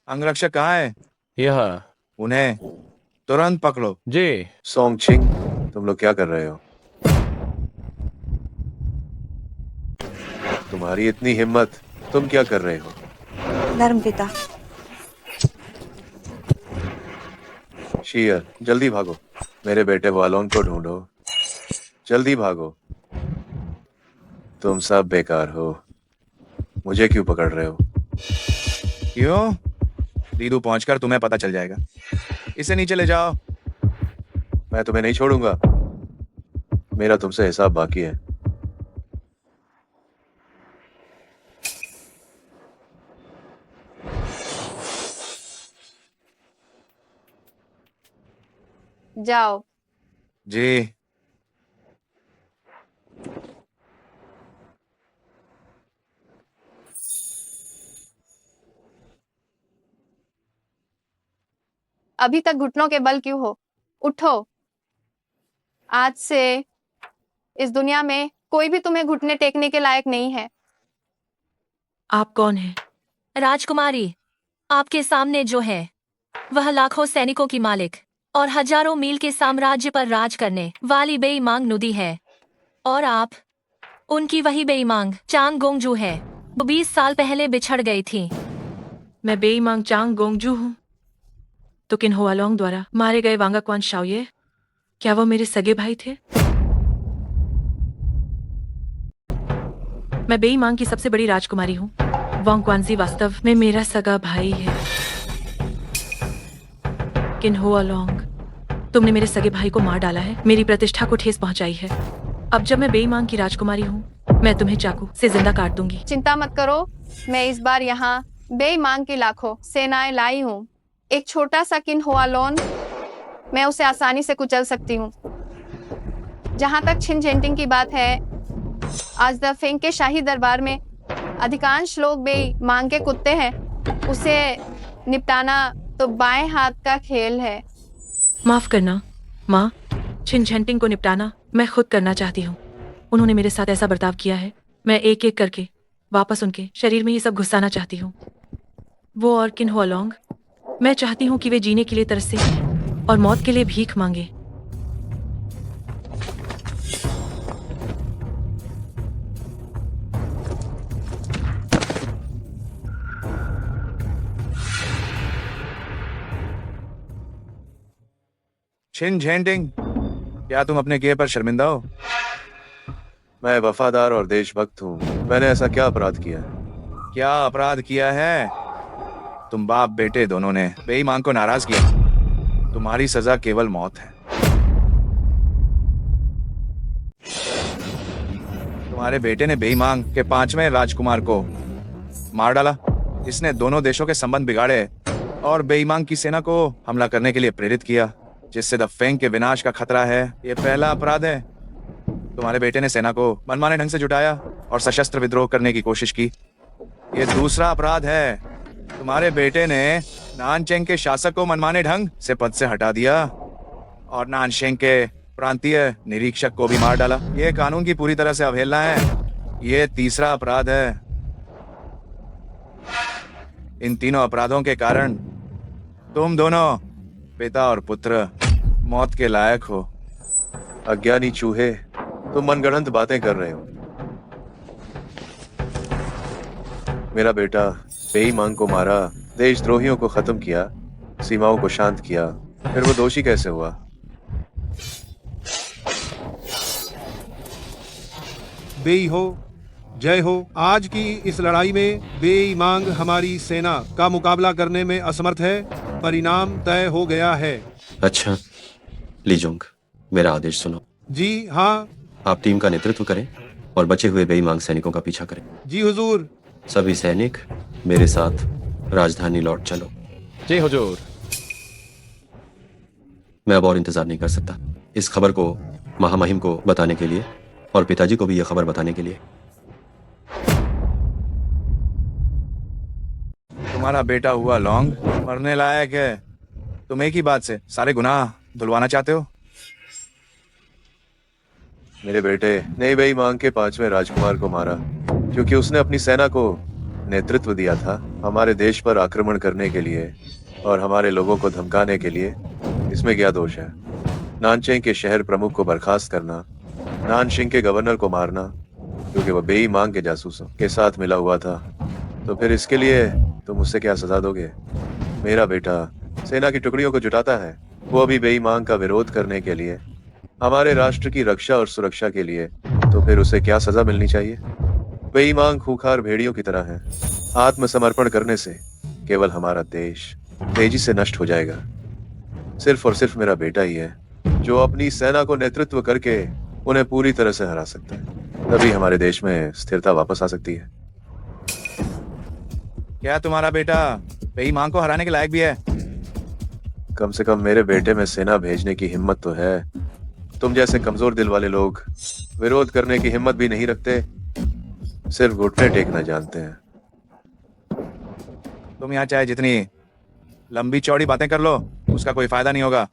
अंगरक्षक कहाँ है? यह उन्हें तुरंत पकड़ो। जी। सोंग छिंग, तुम लोग क्या कर रहे हो? तुम्हारी इतनी हिम्मत, तुम क्या कर रहे हो? धर्मपिता, शियर, जल्दी भागो। मेरे बेटे वालोन को ढूंढो। जल्दी भागो। तुम सब बेकार हो। मुझे क्यों पकड़ रहे हो? क्यों? दीदू पहुंचकर तुम्हें पता चल जाएगा। इसे नीचे ले जाओ। मैं तुम्हें नहीं छोड़ूंगा। मेरा तुमसे हिसाब बाकी है। जाओ। जी। अभी तक घुटनों के बल क्यों हो? उठो। आज से इस दुनिया में कोई भी तुम्हें घुटने टेकने के लायक नहीं है। आप कौन हैं? राजकुमारी, आपके सामने जो है वह लाखों सैनिकों की मालिक और हजारों मील के साम्राज्य पर राज करने वाली बेईमांग नुदी है। और आप उनकी वही बेईमांग चांग गोंगजू है, वो 20 साल पहले बिछड़ गई थी। मैं बेईमांग चांग गोंगजू हूँ। तो किन हुआलोंग द्वारा मारे गए वांगाक्वान शाओये, क्या वो मेरे सगे भाई थे? मैं बेईमांग की सबसे बड़ी राजकुमारी हूँ। वांग क्वानजी वास्तव में मेरा सगा भाई है। किन हुआलोंग, तुमने मेरे सगे भाई को मार डाला है, मेरी प्रतिष्ठा को ठेस पहुंचाई है। अब जब मैं बेईमांग की राजकुमारी हूँ, मैं तुम्हें चाकू से जिंदा काट दूंगी। चिंता मत करो, मैं इस बार यहाँ बेईमांग की लाखों सेनाएं लाई हूँ। एक छोटा सा किन हुआलोन, मैं उसे आसानी से कुचल सकती हूँ। जहाँ तक छिन झेंटिंग की बात है, आज द फेंग के शाही दरबार में अधिकांश लोग बेईमांग के कुत्ते हैं। उसे निपटाना तो बाएं हाथ का खेल है। माफ करना माँ, छिन झेंटिंग को निपटाना मैं खुद करना चाहती हूँ। उन्होंने मेरे साथ ऐसा बर्ताव किया है, मैं एक एक करके वापस उनके शरीर में ये सब घुसाना चाहती हूँ। वो और किन हुआलोंग, मैं चाहती हूँ कि वे जीने के लिए तरसे और मौत के लिए भीख मांगे। छिन झेंटिंग, क्या तुम अपने किए पर शर्मिंदा हो? मैं वफादार और देशभक्त हूँ। मैंने ऐसा क्या अपराध किया? क्या अपराध किया है? तुम बाप बेटे दोनों ने बेईमान को नाराज किया। तुम्हारी सजा केवल मौत है। तुम्हारे बेटे ने बेईमान के 5वें राजकुमार को मार डाला। इसने दोनों देशों के संबंध बिगाड़े और बेईमान की सेना को हमला करने के लिए प्रेरित किया, जिससे द फेंग के विनाश का खतरा है। ये पहला अपराध है। तुम्हारे बेटे ने सेना को मनमाने ढंग से जुटाया और सशस्त्र विद्रोह करने की कोशिश की। ये दूसरा अपराध है। तुम्हारे बेटे ने नानचेंग के शासक को मनमाने ढंग से पद से हटा दिया और नानशेंग के प्रांतीय निरीक्षक को भी मार डाला। ये कानून की पूरी तरह से अवहेलना है। ये तीसरा अपराध है। इन तीनों अपराधों के कारण तुम दोनों, पिता और पुत्र, मौत के लायक हो। अज्ञानी चूहे, तुम मनगढ़ंत बातें कर रहे हो। मेरा बेटा बेईमान को मारा, देशद्रोहियों को खत्म किया, सीमाओं को शांत किया, फिर वो दोषी कैसे हुआ? बेई हो, जय हो। आज की इस लड़ाई में बेईमांग हमारी सेना का मुकाबला करने में असमर्थ है। परिणाम तय हो गया है। अच्छा, लीजोंग, मेरा आदेश सुनो। जी हाँ। आप टीम का नेतृत्व करें और बचे हुए बेईमांग सैनिकों का पीछा करें। जी हुजूर। सभी सैनिक मेरे साथ राजधानी लौट चलो। जी हुजूर। मैं अब और इंतजार नहीं कर सकता। इस खबर को महामहिम को बताने के लिए और पिताजी को भी यह खबर बताने के लिए। तुम्हारा बेटा हुआ लॉन्ग मरने लायक है। तुम एक ही बात से सारे गुनाह धुलवाना चाहते हो। मेरे बेटे ने बेईमान के 5वें राजकुमार को मारा क्योंकि उसने अपनी सेना को नेतृत्व दिया था हमारे देश पर आक्रमण करने के लिए। और हमारे लोगों को धमकाने के लिए, इसमें क्या दोष है? नानचेंग के शहर प्रमुख को बर्खास्त करना, नानशिंग के गवर्नर को मारना क्योंकि वह बेई मांग के जासूसों के साथ मिला हुआ था, तो फिर इसके लिए तुम मुझसे क्या सजा दोगे? मेरा बेटा सेना की टुकड़ियों को जुटाता है, वो अभी बेई मांग का विरोध करने के लिए, हमारे राष्ट्र की रक्षा और सुरक्षा के लिए, तो फिर उसे क्या सजा मिलनी चाहिए? बेई मांग खूंखार भेड़ियों की तरह है, आत्मसमर्पण करने से केवल हमारा देश तेजी से नष्ट हो जाएगा। सिर्फ और सिर्फ मेरा बेटा ही है जो अपनी सेना को नेतृत्व करके उन्हें पूरी तरह से हरा सकता है, तभी हमारे देश में स्थिरता वापस आ सकती है। क्या तुम्हारा बेटा बेई मांग को हराने के लायक भी है? कम से कम मेरे बेटे में सेना भेजने की हिम्मत तो है। तुम जैसे कमजोर दिल वाले लोग विरोध करने की हिम्मत भी नहीं रखते, सिर्फ घुटने टेकना जानते हैं। तुम यहाँ चाहे जितनी लंबी चौड़ी बातें कर लो, उसका कोई फायदा नहीं होगा।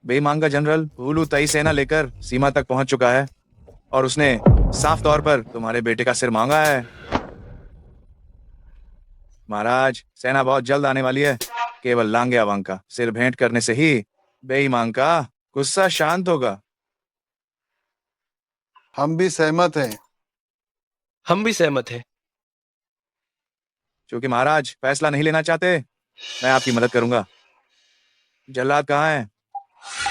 बेई मांग का जनरल हुलू तई सेना लेकर सीमा तक पहुंच चुका है और उसने साफ तौर पर तुम्हारे बेटे का सिर मांगा है। महाराज, सेना बहुत जल्द आने वाली है। केवल लांगे अवांग का सिर भेंट करने से ही बेई मांग का गुस्सा शांत होगा। हम भी सहमत हैं। हम भी सहमत हैं। क्योंकि महाराज फैसला नहीं लेना चाहते, मैं आपकी मदद करूंगा। जल्लाद कहाँ है?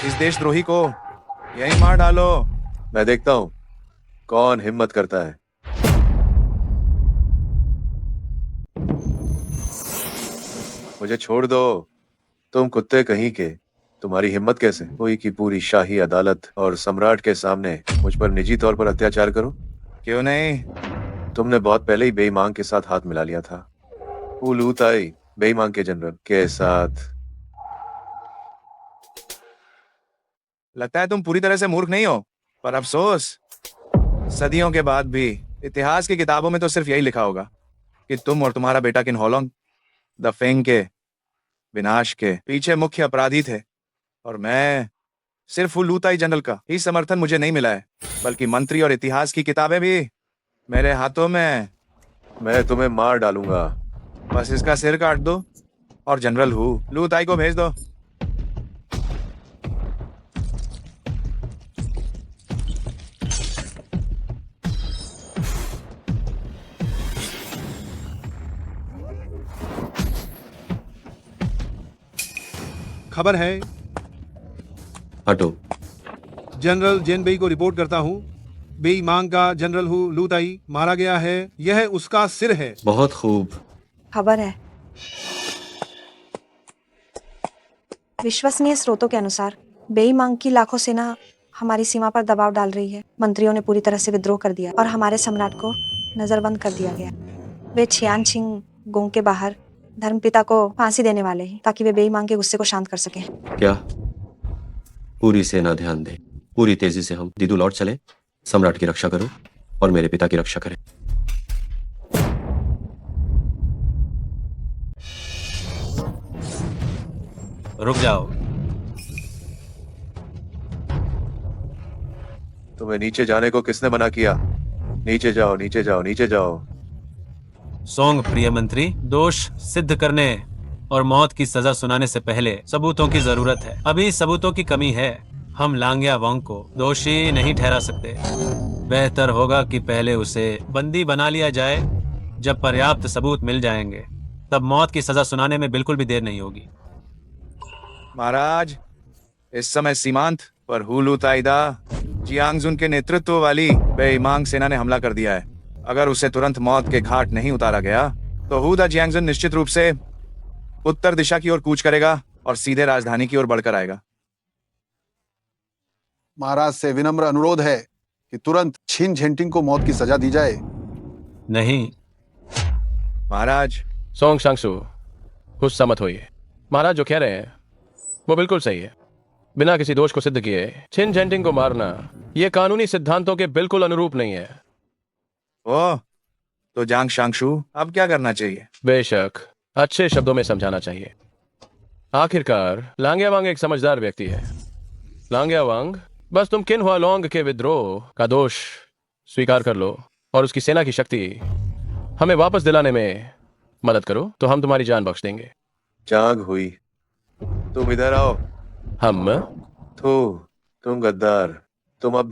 इस देशद्रोही को यहीं मार डालो। मैं देखता हूं कौन हिम्मत करता है। मुझे छोड़ दो, तुम कुत्ते कहीं के। तुम्हारी हिम्मत कैसे हुई कि पूरी शाही अदालत और सम्राट के सामने मुझ पर निजी तौर पर अत्याचार करो? क्यों नहीं? तुमने बहुत पहले ही बेई मांग के साथ हाथ मिला लिया था। हुलू ताई बेई मांग के जनरल के साथ। लगता है तुम पूरी तरह से मूर्ख नहीं हो, पर अफसोस सदियों के बाद भी इतिहास की किताबों में तो सिर्फ यही लिखा होगा कि तुम और तुम्हारा बेटा किन होलोंग द फेंग के विनाश के पीछे मुख्य अपराधी थे, और मैं सिर्फ हुलू ताई जनरल का ही समर्थन मुझे नहीं मिला है, बल्कि मंत्री और इतिहास की किताबें भी मेरे हाथों में। मैं तुम्हें मार डालूंगा। बस इसका सिर काट दो और जनरल हुलू ताई को भेज दो। खबर है, हटो। जनरल जेनबेई को रिपोर्ट करता हूँ। बेई मांग का जनरल हु लूताई मारा गया है। यह उसका सिर है। बहुत खूब। खबर है, विश्वसनीय स्रोतों के अनुसार बेई मांग की लाखों सेना हमारी सीमा पर दबाव डाल रही है। मंत्रियों ने पूरी तरह से विद्रोह कर दिया और हमारे सम्राट को नजरबंद कर दिया गया। वे छियानछिंग गोंग के बाहर धर्मपिता को फांसी देने वाले हैं, ताकि वे बेई मांग के गुस्से को शांत कर सकें। क्या? पूरी सेना ध्यान दे। पूरी तेजी से हम दीदू लौट चले। सम्राट की रक्षा करो और मेरे पिता की रक्षा करें। रुक जाओ। तुम्हें नीचे जाने को किसने मना किया? नीचे जाओ, नीचे जाओ, नीचे जाओ। सोंग प्रिय मंत्री, दोष सिद्ध करने और मौत की सजा सुनाने से पहले सबूतों की जरूरत है। अभी सबूतों की कमी है। हम लांग्या वांग को दोषी नहीं ठहरा सकते। बेहतर होगा कि पहले उसे बंदी बना लिया जाए। जब पर्याप्त सबूत मिल जाएंगे तब मौत की सजा सुनाने में बिल्कुल भी देर नहीं होगी। महाराज, इस समय सीमांत पर हुलू ताइदा जियांगजुन के नेतृत्व वाली बेई मांग सेना ने हमला कर दिया है। अगर उसे तुरंत मौत के घाट नहीं उतारा गया तो हुदा जियांगजुन निश्चित रूप से उत्तर दिशा की ओर कूच करेगा और सीधे राजधानी की ओर बढ़कर आएगा। महाराज से विनम्र अनुरोध है कि तुरंत छिन झेंटिंग को मौत की सजा दी जाए। नहीं महाराज। सोंग शांगसू, गुस्सा मत होइए। महाराज जो कह रहे हैं वो बिल्कुल सही है। बिना किसी दोष को सिद्ध किए छिन झेंटिंग को मारना ये कानूनी सिद्धांतों के बिल्कुल अनुरूप नहीं है। ओह, तो जांग शांगशू अब क्या करना चाहिए? बेशक अच्छे शब्दों में समझाना चाहिए। आखिरकार लांग्या वांग एक समझदार व्यक्ति है। लांग्या वांग, बस तुम किन हुआलोंग के विद्रोह का दोष स्वीकार कर लो और उसकी सेना की शक्ति हमें वापस दिलाने में मदद करो, तो हम तुम्हारी जान बख्श देंगे। जाग हुई, तुम इधर आओ। हम तुम गद्दार, तुम अब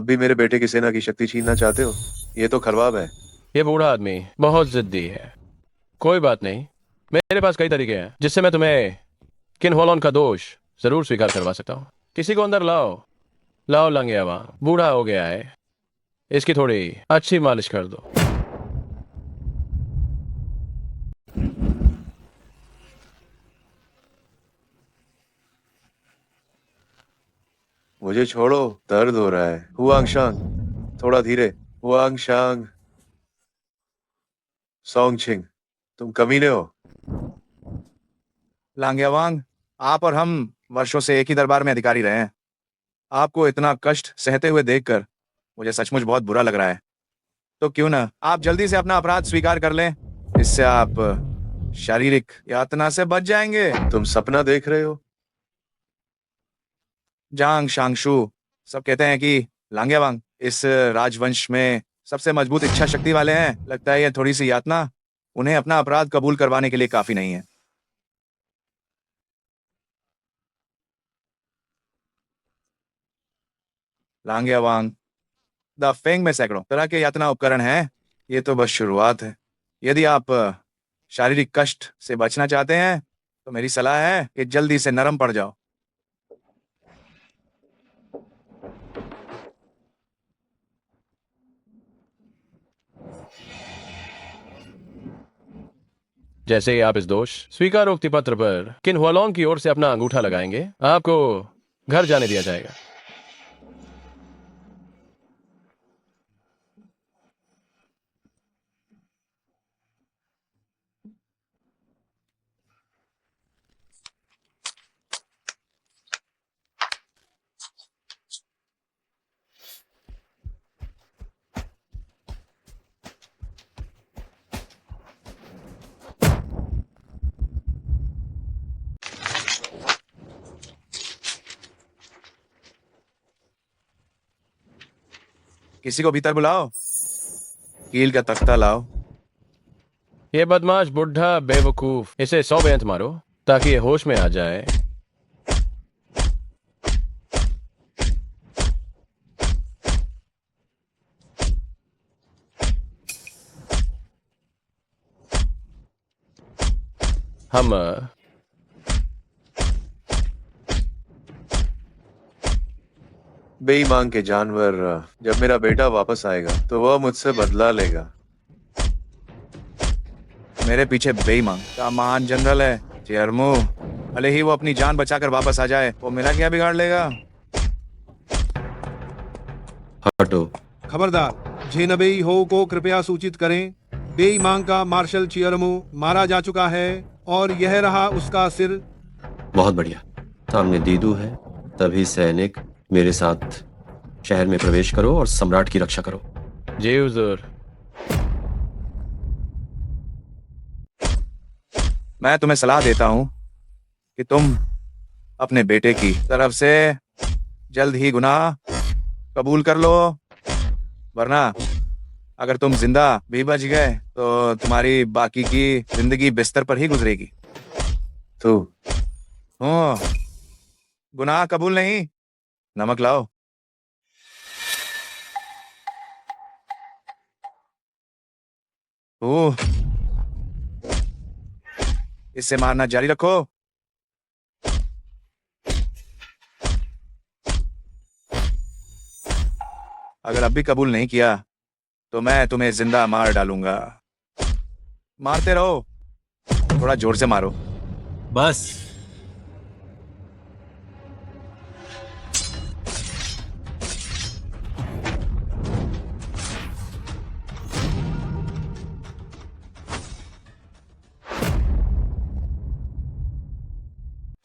भी मेरे बेटे की सेना की शक्ति छीनना चाहते हो? ये तो खरवाब है। ये बूढ़ा आदमी बहुत जिद्दी है। कोई बात नहीं, मेरे पास कई तरीके हैं जिससे मैं तुम्हें किन्होलोन का दोष जरूर स्वीकार करवा सकता हूँ। किसी को अंदर लाओ, लाओ लंगयावा, बूढ़ा हो गया है, इसकी थोड़ी अच्छी मालिश कर दो। मुझे छोड़ो, दर्द हो रहा है। हुआंग शांग, थोड़ा धीरे। हुआंग शांग। सोंग छिंग, तुम कमीने हो। लांगयावांग, आप और हम वर्षों से एक ही दरबार में अधिकारी रहे हैं। आपको इतना कष्ट सहते हुए देखकर मुझे सचमुच बहुत बुरा लग रहा है। तो क्यों ना आप जल्दी से अपना अपराध स्वीकार कर लें, इससे आप शारीरिक यातना से बच जाएंगे। तुम सपना देख रहे हो? जांग शांगशु सब कहते हैं कि लांगयावांग इस राजवंश में सबसे मजबूत इच्छा शक्ति वाले हैं। लगता है ये थोड़ी सी यातना उन्हें अपना अपराध कबूल करवाने के लिए काफी नहीं है। लांगयावांग, द फेंग में सैकड़ों तरह के यातना उपकरण हैं। ये तो बस शुरुआत है। यदि आप शारीरिक कष्ट से बचना चाहते हैं तो मेरी सलाह है कि जल्दी से नरम पड़ जाओ। जैसे ही आप इस दोष स्वीकारोक्ति पत्र पर किन्होलोन की ओर से अपना अंगूठा लगाएंगे, आपको घर जाने दिया जाएगा। किसी को भीतर बुलाओ, कील का तख्ता लाओ। ये बदमाश बुढ़ा बेवकूफ, इसे 100 बेंत मारो ताकि ये होश में आ जाए। हम बेईमान के जानवर, जब मेरा बेटा वापस आएगा तो वह मुझसे बदला लेगा। मेरे पीछे बेईमान का महान जनरल है चेयरमू। भले ही वो अपनी जान बचाकर वापस आ जाए, वो मेरा क्या बिगाड़ लेगा। हटो। खबरदार, झेनबेई हो को कृपया सूचित करें। बेईमांग का मार्शल चियरमू मारा जा चुका है और यह रहा उसका सिर। बहुत बढ़िया। सामने दीदू है, तभी सैनिक मेरे साथ शहर में प्रवेश करो और सम्राट की रक्षा करो। जी हुजूर। मैं तुम्हें सलाह देता हूं कि तुम अपने बेटे की तरफ से जल्द ही गुनाह कबूल कर लो, वरना अगर तुम जिंदा भी बच गए तो तुम्हारी बाकी की जिंदगी बिस्तर पर ही गुजरेगी। तो गुनाह कबूल नहीं, नमक लाओ। ओह, इससे मारना जारी रखो। अगर अब भी कबूल नहीं किया तो मैं तुम्हें जिंदा मार डालूंगा। मारते रहो, थोड़ा जोर से मारो। बस।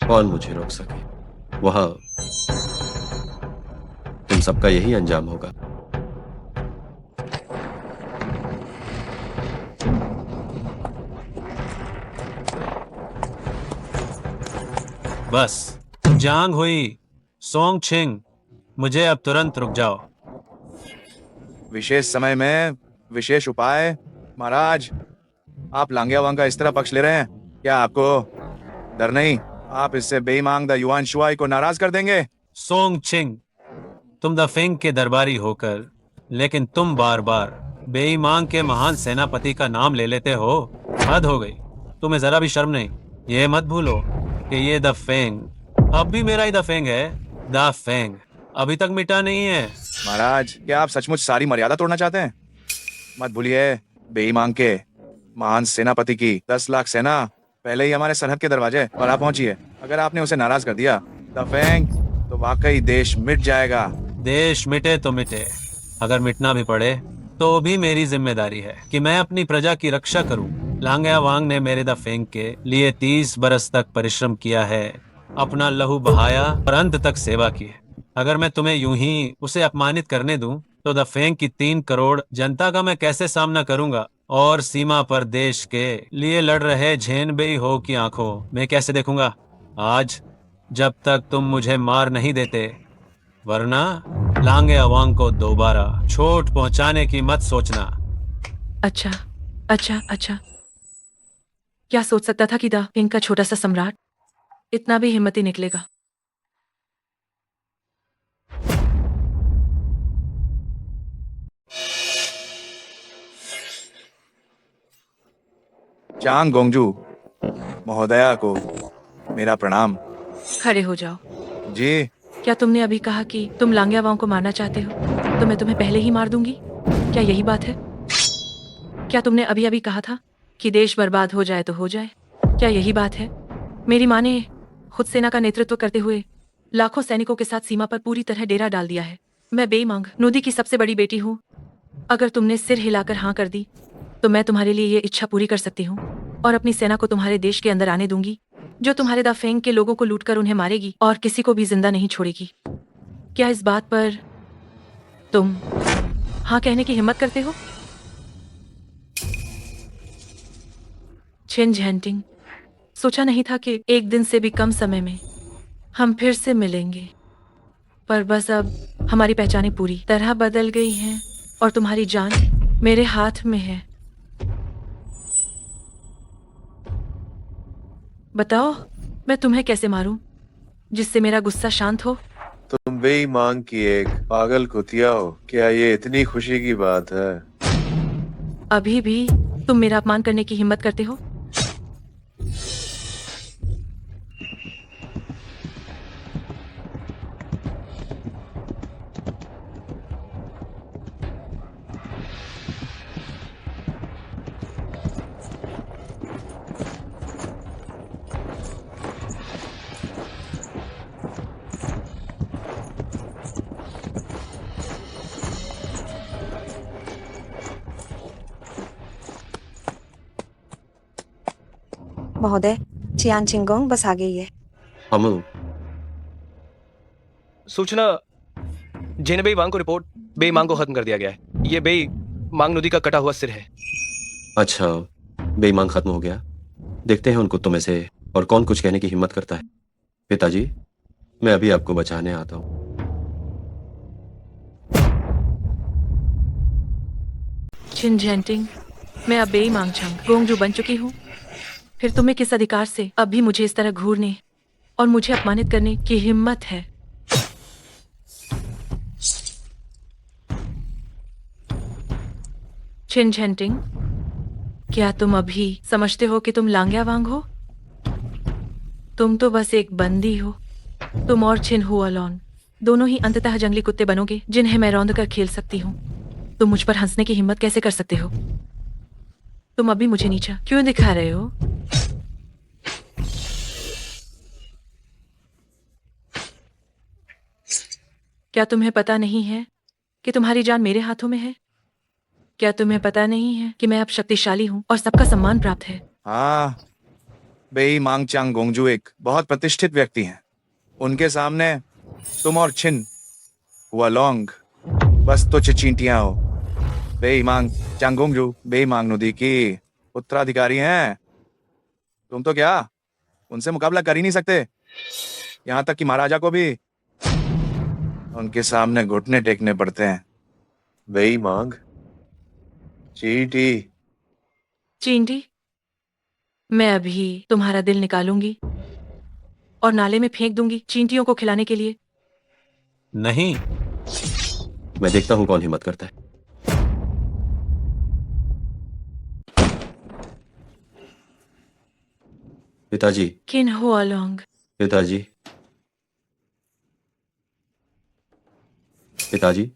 कौन मुझे रोक सके? वह तुम सबका यही अंजाम होगा। बस। जांग हुई, सोंग छिंग, मुझे अब तुरंत रुक जाओ। विशेष समय में विशेष उपाय। महाराज, आप लांगयावांग का इस तरह पक्ष ले रहे हैं, क्या आपको डर नहीं, आप इससे बेईमांग द युआन शुआई को नाराज कर देंगे। सोंग चिंग, तुम द फेंग के दरबारी होकर, लेकिन तुम बार बार बेईमान के महान सेनापति का नाम ले लेते हो। हद हो गई, तुम्हें जरा भी शर्म नहीं। ये मत भूलो कि ये द फेंग अब भी मेरा ही द फेंग है। द फेंग अभी तक मिटा नहीं है। महाराज, क्या आप सचमुच सारी मर्यादा तोड़ना चाहते हैं? मत भूलिए, बेईमान के महान सेनापति की 10 लाख सेना पहले ही हमारे सरहद के दरवाजे पर आ पहुंची है। अगर आपने उसे नाराज कर दिया द फेंग, तो वाकई देश मिट जाएगा। देश मिटे तो मिटे, अगर मिटना भी पड़े तो भी मेरी जिम्मेदारी है कि मैं अपनी प्रजा की रक्षा करूं। लांगया वांग ने मेरे द फेंग के लिए 30 बरस तक परिश्रम किया है, अपना लहू बहाया और अंत तक सेवा की है। अगर मैं तुम्हें यूं ही उसे अपमानित करने दूं, तो द फेंग की 3 करोड़ जनता का मैं कैसे सामना करूंगा? और सीमा पर देश के लिए लड़ रहे झेनबेई हो की आंखों में कैसे देखूंगा? आज जब तक तुम मुझे मार नहीं देते, वरना लांगे अवांग को दोबारा चोट पहुंचाने की मत सोचना। अच्छा अच्छा अच्छा, क्या सोच सकता था कि द फेंग का छोटा सा सम्राट इतना भी हिम्मती निकलेगा। चांग गोंगजू महोदया को मेरा प्रणाम। खड़े हो जाओ। जी, क्या तुमने अभी कहा कि तुम लांगया वांग को मारना चाहते हो, तो मैं तुम्हें पहले ही मार दूंगी? क्या यही बात है? क्या तुमने अभी अभी कहा था कि देश बर्बाद हो जाए तो हो जाए? क्या यही बात है? मेरी माँ ने खुद सेना का नेतृत्व करते हुए लाखों सैनिकों के साथ सीमा पर पूरी तरह डेरा डाल दिया है। मैं बेईमांग नूदी की सबसे बड़ी बेटी हूँ। अगर तुमने सिर हिलाकर हाँ कर दी, तो मैं तुम्हारे लिए ये इच्छा पूरी कर सकती हूँ और अपनी सेना को तुम्हारे देश के अंदर आने दूंगी, जो तुम्हारे द फेंग के लोगों को लूटकर उन्हें मारेगी और किसी को भी जिंदा नहीं छोड़ेगी। क्या इस बात पर तुम हाँ कहने की हिम्मत करते हो? छिन झेंटिंग, सोचा नहीं था कि एक दिन से भी कम समय में हम फिर से मिलेंगे, पर बस अब हमारी पहचानें पूरी तरह बदल गई हैं और तुम्हारी जान मेरे हाथ में है। बताओ, मैं तुम्हें कैसे मारूं जिससे मेरा गुस्सा शांत हो? तुम बेईमान की एक पागल कुतिया हो। क्या ये इतनी खुशी की बात है? अभी भी तुम मेरा अपमान करने की हिम्मत करते हो? महोदय, चियान चिंगोंग बस आ गई है। अमल, सूचना जेनबेई वांग को रिपोर्ट, बेई मांग को खत्म कर दिया गया है। ये बेई मांग नदी का कटा हुआ सिर है। अच्छा, बेईमान खत्म हो गया। देखते हैं उन कुत्तों में से और कौन कुछ कहने की हिम्मत करता है। पिताजी, मैं अभी आपको बचाने आता हूँ। छिन झेंटिंग, मैं अब बेई मांगछांग गोंगजू बन चुकी हूँ। फिर तुम्हें किस अधिकार से अब भी मुझे इस तरह घूरने और मुझे अपमानित करने की हिम्मत है? छिन झेंटिंग, क्या तुम अभी समझते हो कि तुम लांगया वांग हो? तुम तो बस एक बंदी हो। तुम और छिन हुआलॉन दोनों ही अंततः जंगली कुत्ते बनोगे जिन्हें मैं रौंद कर खेल सकती हूँ। तुम मुझ पर हंसने की हिम्मत कैसे कर सकते हो? तुम अभी मुझे नीचा क्यों दिखा रहे हो? क्या तुम्हें पता नहीं है कि तुम्हारी जान मेरे हाथों में है? क्या तुम्हें पता नहीं है कि मैं अब शक्तिशाली हूँ और सबका सम्मान प्राप्त है? हाँ, बेई मांग चांग गोंगजू एक बहुत प्रतिष्ठित व्यक्ति हैं। उनके सामने तुम और छिन हुआलोंग बस तो चींटियां हो। बेई मांग चांग गोंगजू बेई मांग नदी की उत्तराधिकारी हैं। तुम तो क्या उनसे मुकाबला कर ही नहीं सकते। यहाँ तक कि महाराजा को भी उनके सामने घुटने टेकने पड़ते हैं। बेईमांग, चींटी। चींटी, मैं अभी तुम्हारा दिल निकालूंगी और नाले में फेंक दूंगी चींटियों को खिलाने के लिए। नहीं, मैं देखता हूं कौन हिम्मत करता है। पिताजी, किन हुआ लॉन्ग? पिताजी, पिताजी,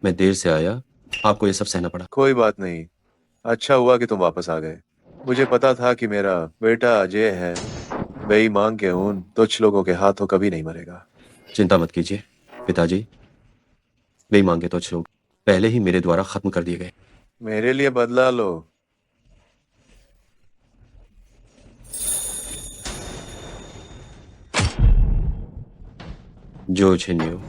मैं देर से आया, आपको ये सब सहना पड़ा। कोई बात नहीं, अच्छा हुआ कि तुम वापस आ गए। मुझे पता था कि मेरा बेटा अजय है, बेईमान के उन तुच्छ लोगों के हाथों कभी नहीं मरेगा। चिंता मत कीजिए पिताजी, बेईमान के तुच्छ लोग पहले ही मेरे द्वारा खत्म कर दिए गए। मेरे लिए बदला लो। जो छिन्यो,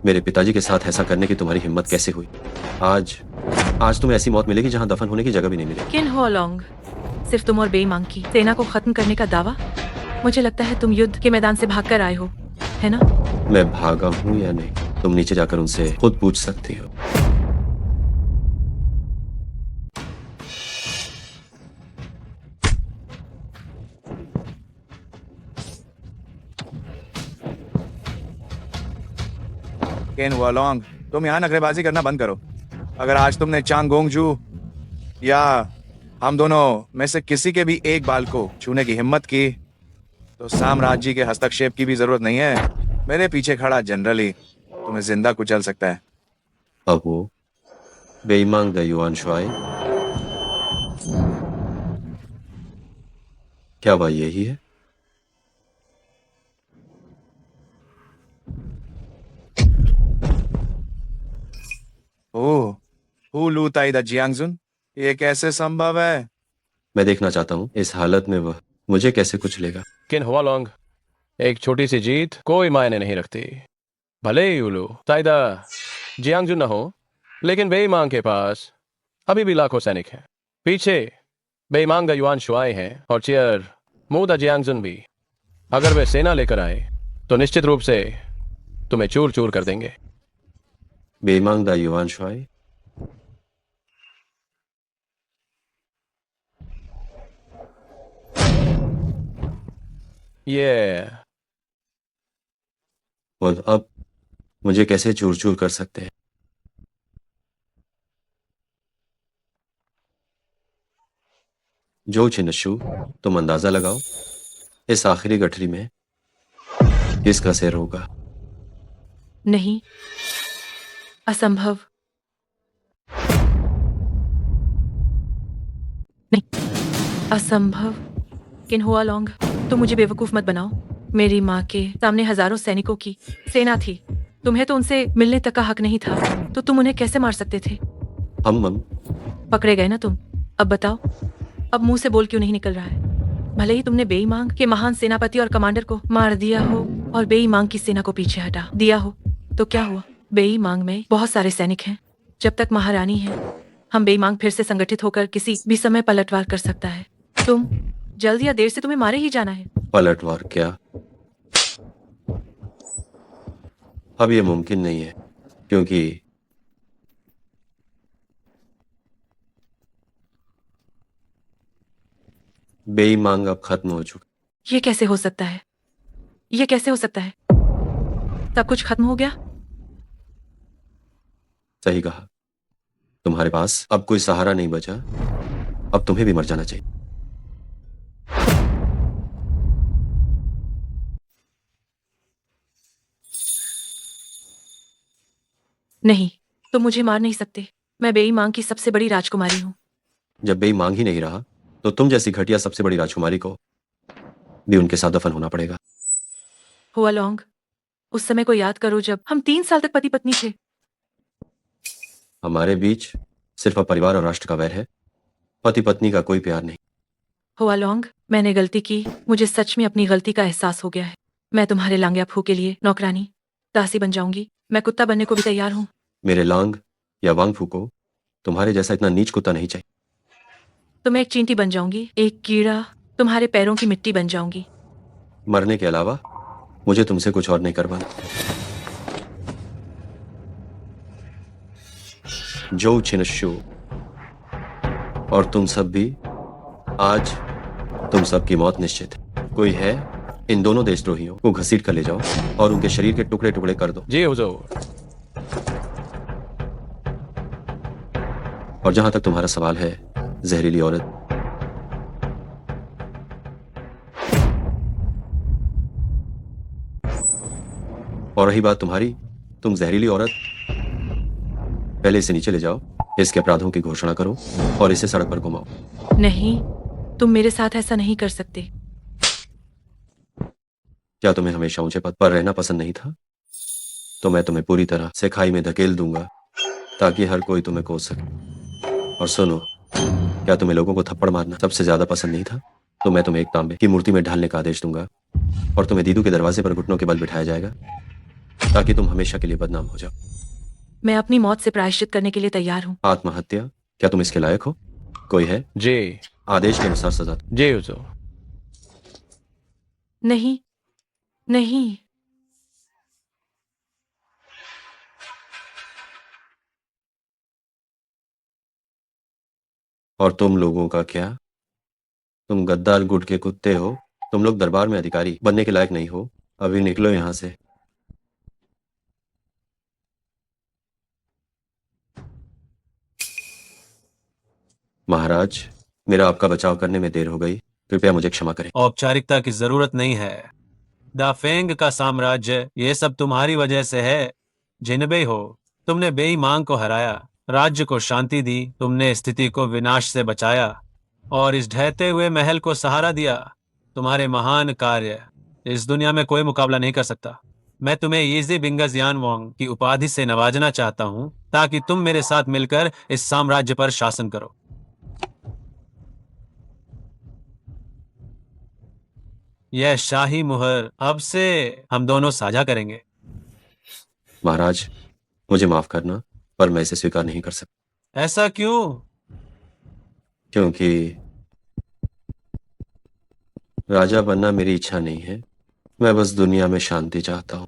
मेरे पिताजी के साथ ऐसा करने की तुम्हारी हिम्मत कैसे हुई? आज तुम्हें ऐसी मौत मिलेगी जहां दफन होने की जगह भी नहीं मिलेगी। किन हुआ लॉन्ग? सिर्फ तुम और बेईमान की सेना को खत्म करने का दावा? मुझे लगता है तुम युद्ध के मैदान से भागकर आए हो, है ना? मैं भागा हूं या नहीं, तुम नीचे जाकर उनसे खुद पूछ सकती हो। केन वॉलोंग, तुम यहाँ नखरेबाजी करना बंद करो। अगर आज तुमने चांग गोंगजू या हम दोनों में से किसी के भी एक बाल को छूने की हिम्मत की तो साम्राज्य के हस्तक्षेप की भी जरूरत नहीं है। मेरे पीछे खड़ा जनरल ही तुम्हें जिंदा कुचल सकता है। अब वो बेईमान द युआन शुआई, क्या वह यही है? ओह, हु लू ताई द जियांगजुन, ये कैसे संभव है? मैं देखना चाहता हूं इस हालत में वह मुझे कैसे कुचलेगा। किन हुआ लॉन्ग, एक छोटी सी जीत कोई मायने नहीं रखती। भले ही उलू ताइदा जियांगजुन न हो, लेकिन बेईमान के पास अभी भी लाखों सैनिक हैं। पीछे बेईमान द युआन शुआई हैं और चियर मू द जियांगजुन भी। अगर वे सेना लेकर आए तो निश्चित रूप से तुम्हें चूर चूर कर देंगे। बेईमान द युआन शुआई, ये और अब मुझे कैसे चूर चूर कर सकते हैं? जो छिनशु, तुम अंदाजा लगाओ इस आखिरी गठरी में किसका सिर होगा? नहीं, असंभव। नहीं, असंभव। किन हुआ लॉन्ग, तुम मुझे बेवकूफ मत बनाओ। मेरी माँ के सामने हजारों सैनिकों की सेना थी। तुम्हें तो उनसे मिलने तक का हक नहीं था, तो तुम उन्हें कैसे मार सकते थे? हम पकड़े गए ना तुम। अब बताओ, अब मुंह से बोल क्यों नहीं निकल रहा है? भले ही तुमने बेईमांग के महान सेनापति और कमांडर को मार दिया हो और बेईमांग की सेना को पीछे हटा दिया हो, तो क्या हुआ? बेईमांग में बहुत सारे सैनिक हैं। जब तक महारानी है, हम बेईमांग फिर से संगठित होकर किसी भी समय पलटवार कर सकता है। तुम जल्द या देर से तुम्हें मारे ही जाना है। पलटवार क्या? अब यह मुमकिन नहीं है, क्योंकि बेईमांग अब खत्म हो चुका। ये कैसे हो सकता है? ये कैसे हो सकता है? सब कुछ खत्म हो गया? सही कहा। तुम्हारे पास अब कोई सहारा नहीं बचा। अब तुम्हें भी मर जाना चाहिए। नहीं, तुम मुझे मार नहीं सकते। मैं बेईमांग की सबसे बड़ी राजकुमारी हूँ। जब बेईमांग ही नहीं रहा, तो तुम जैसी घटिया सबसे बड़ी राजकुमारी को भी उनके साथ दफन होना पड़ेगा। हुआ लॉन्ग, उस समय को याद करो जब हम 3 साल तक पति पत्नी थे। हमारे बीच सिर्फ अब परिवार और राष्ट्र का वैर है, पति पत्नी का कोई प्यार नहीं। हुआ लॉन्ग, मैंने गलती की। मुझे सच में अपनी गलती का एहसास हो गया है। मैं तुम्हारे लांग्या फू के लिए नौकरानी, दासी बन जाऊंगी। मैं कुत्ता बनने को भी तैयार हूँ। मेरे लांग या वांग फू को तुम्हारे जैसा इतना नीच कुत्ता नहीं चाहिए। तो मैं एक चींटी बन जाऊंगी, एक कीड़ा, तुम्हारे पैरों की मिट्टी बन जाऊंगी। मरने के अलावा मुझे तुमसे कुछ और नहीं करवाना। जो छिनशु और तुम सब भी, आज तुम सब की मौत निश्चित है। कोई है इन दोनों देशद्रोहियों को घसीट कर ले जाओ और उनके शरीर के टुकड़े टुकड़े कर दो। जी हुजूर। और जहां तक तुम्हारा सवाल है, जहरीली औरत, और रही बात तुम्हारी, तुम जहरीली औरत, पहले इसे नीचे ले जाओ, इसके अपराधों की घोषणा करो और इसे सड़क पर घुमाओ। नहीं, तुम मेरे साथ ऐसा नहीं कर सकते। क्या तुम्हें हमेशा ऊंचे पद पर रहना पसंद नहीं था? तो मैं तुम्हें पूरी तरह से खाई में धकेल दूंगा ताकि हर कोई तुम्हें कोस सके। और सुनो, क्या तुम्हें लोगों को थप्पड़ मारना सबसे ज्यादा पसंद नहीं था? तो मैं तुम्हें एक तांबे की मूर्ति में ढालने का आदेश दूंगा और तुम्हें दीदू के दरवाजे पर घुटनों के बल बिठाया जाएगा ताकि तुम हमेशा के लिए बदनाम हो जाओ। मैं अपनी मौत से प्रायश्चित करने के लिए तैयार हूँ। आत्महत्या? क्या तुम इसके लायक हो? कोई है? जी। आदेश के अनुसार सजा। जी हुजूर। नहीं, नहीं। और तुम लोगों का क्या? तुम गद्दार गुट के कुत्ते हो। तुम लोग दरबार में अधिकारी बनने के लायक नहीं हो। अभी निकलो यहां से। महाराज, मेरा आपका बचाव करने में देर हो गई, कृपया मुझे क्षमा करें। औपचारिकता की जरूरत नहीं है। दाफेंग का साम्राज्य ये सब तुम्हारी वजह से है। जिनबे हो, तुमने बेईमान को हराया, राज्य को शांति दी, तुमने स्थिति को विनाश से बचाया और इस ढहते हुए महल को सहारा दिया। तुम्हारे महान कार्य इस दुनिया में कोई मुकाबला नहीं कर सकता। मैं तुम्हें यीजी बिंगस यानवांग की उपाधि से नवाजना चाहता हूं ताकि तुम मेरे साथ मिलकर इस साम्राज्य पर शासन करो। यह शाही मुहर अब से हम दोनों साझा करेंगे। महाराज, मुझे माफ करना, पर मैं इसे स्वीकार नहीं कर सकता। ऐसा क्यों? क्योंकि राजा बनना मेरी इच्छा नहीं है। मैं बस दुनिया में शांति चाहता हूँ।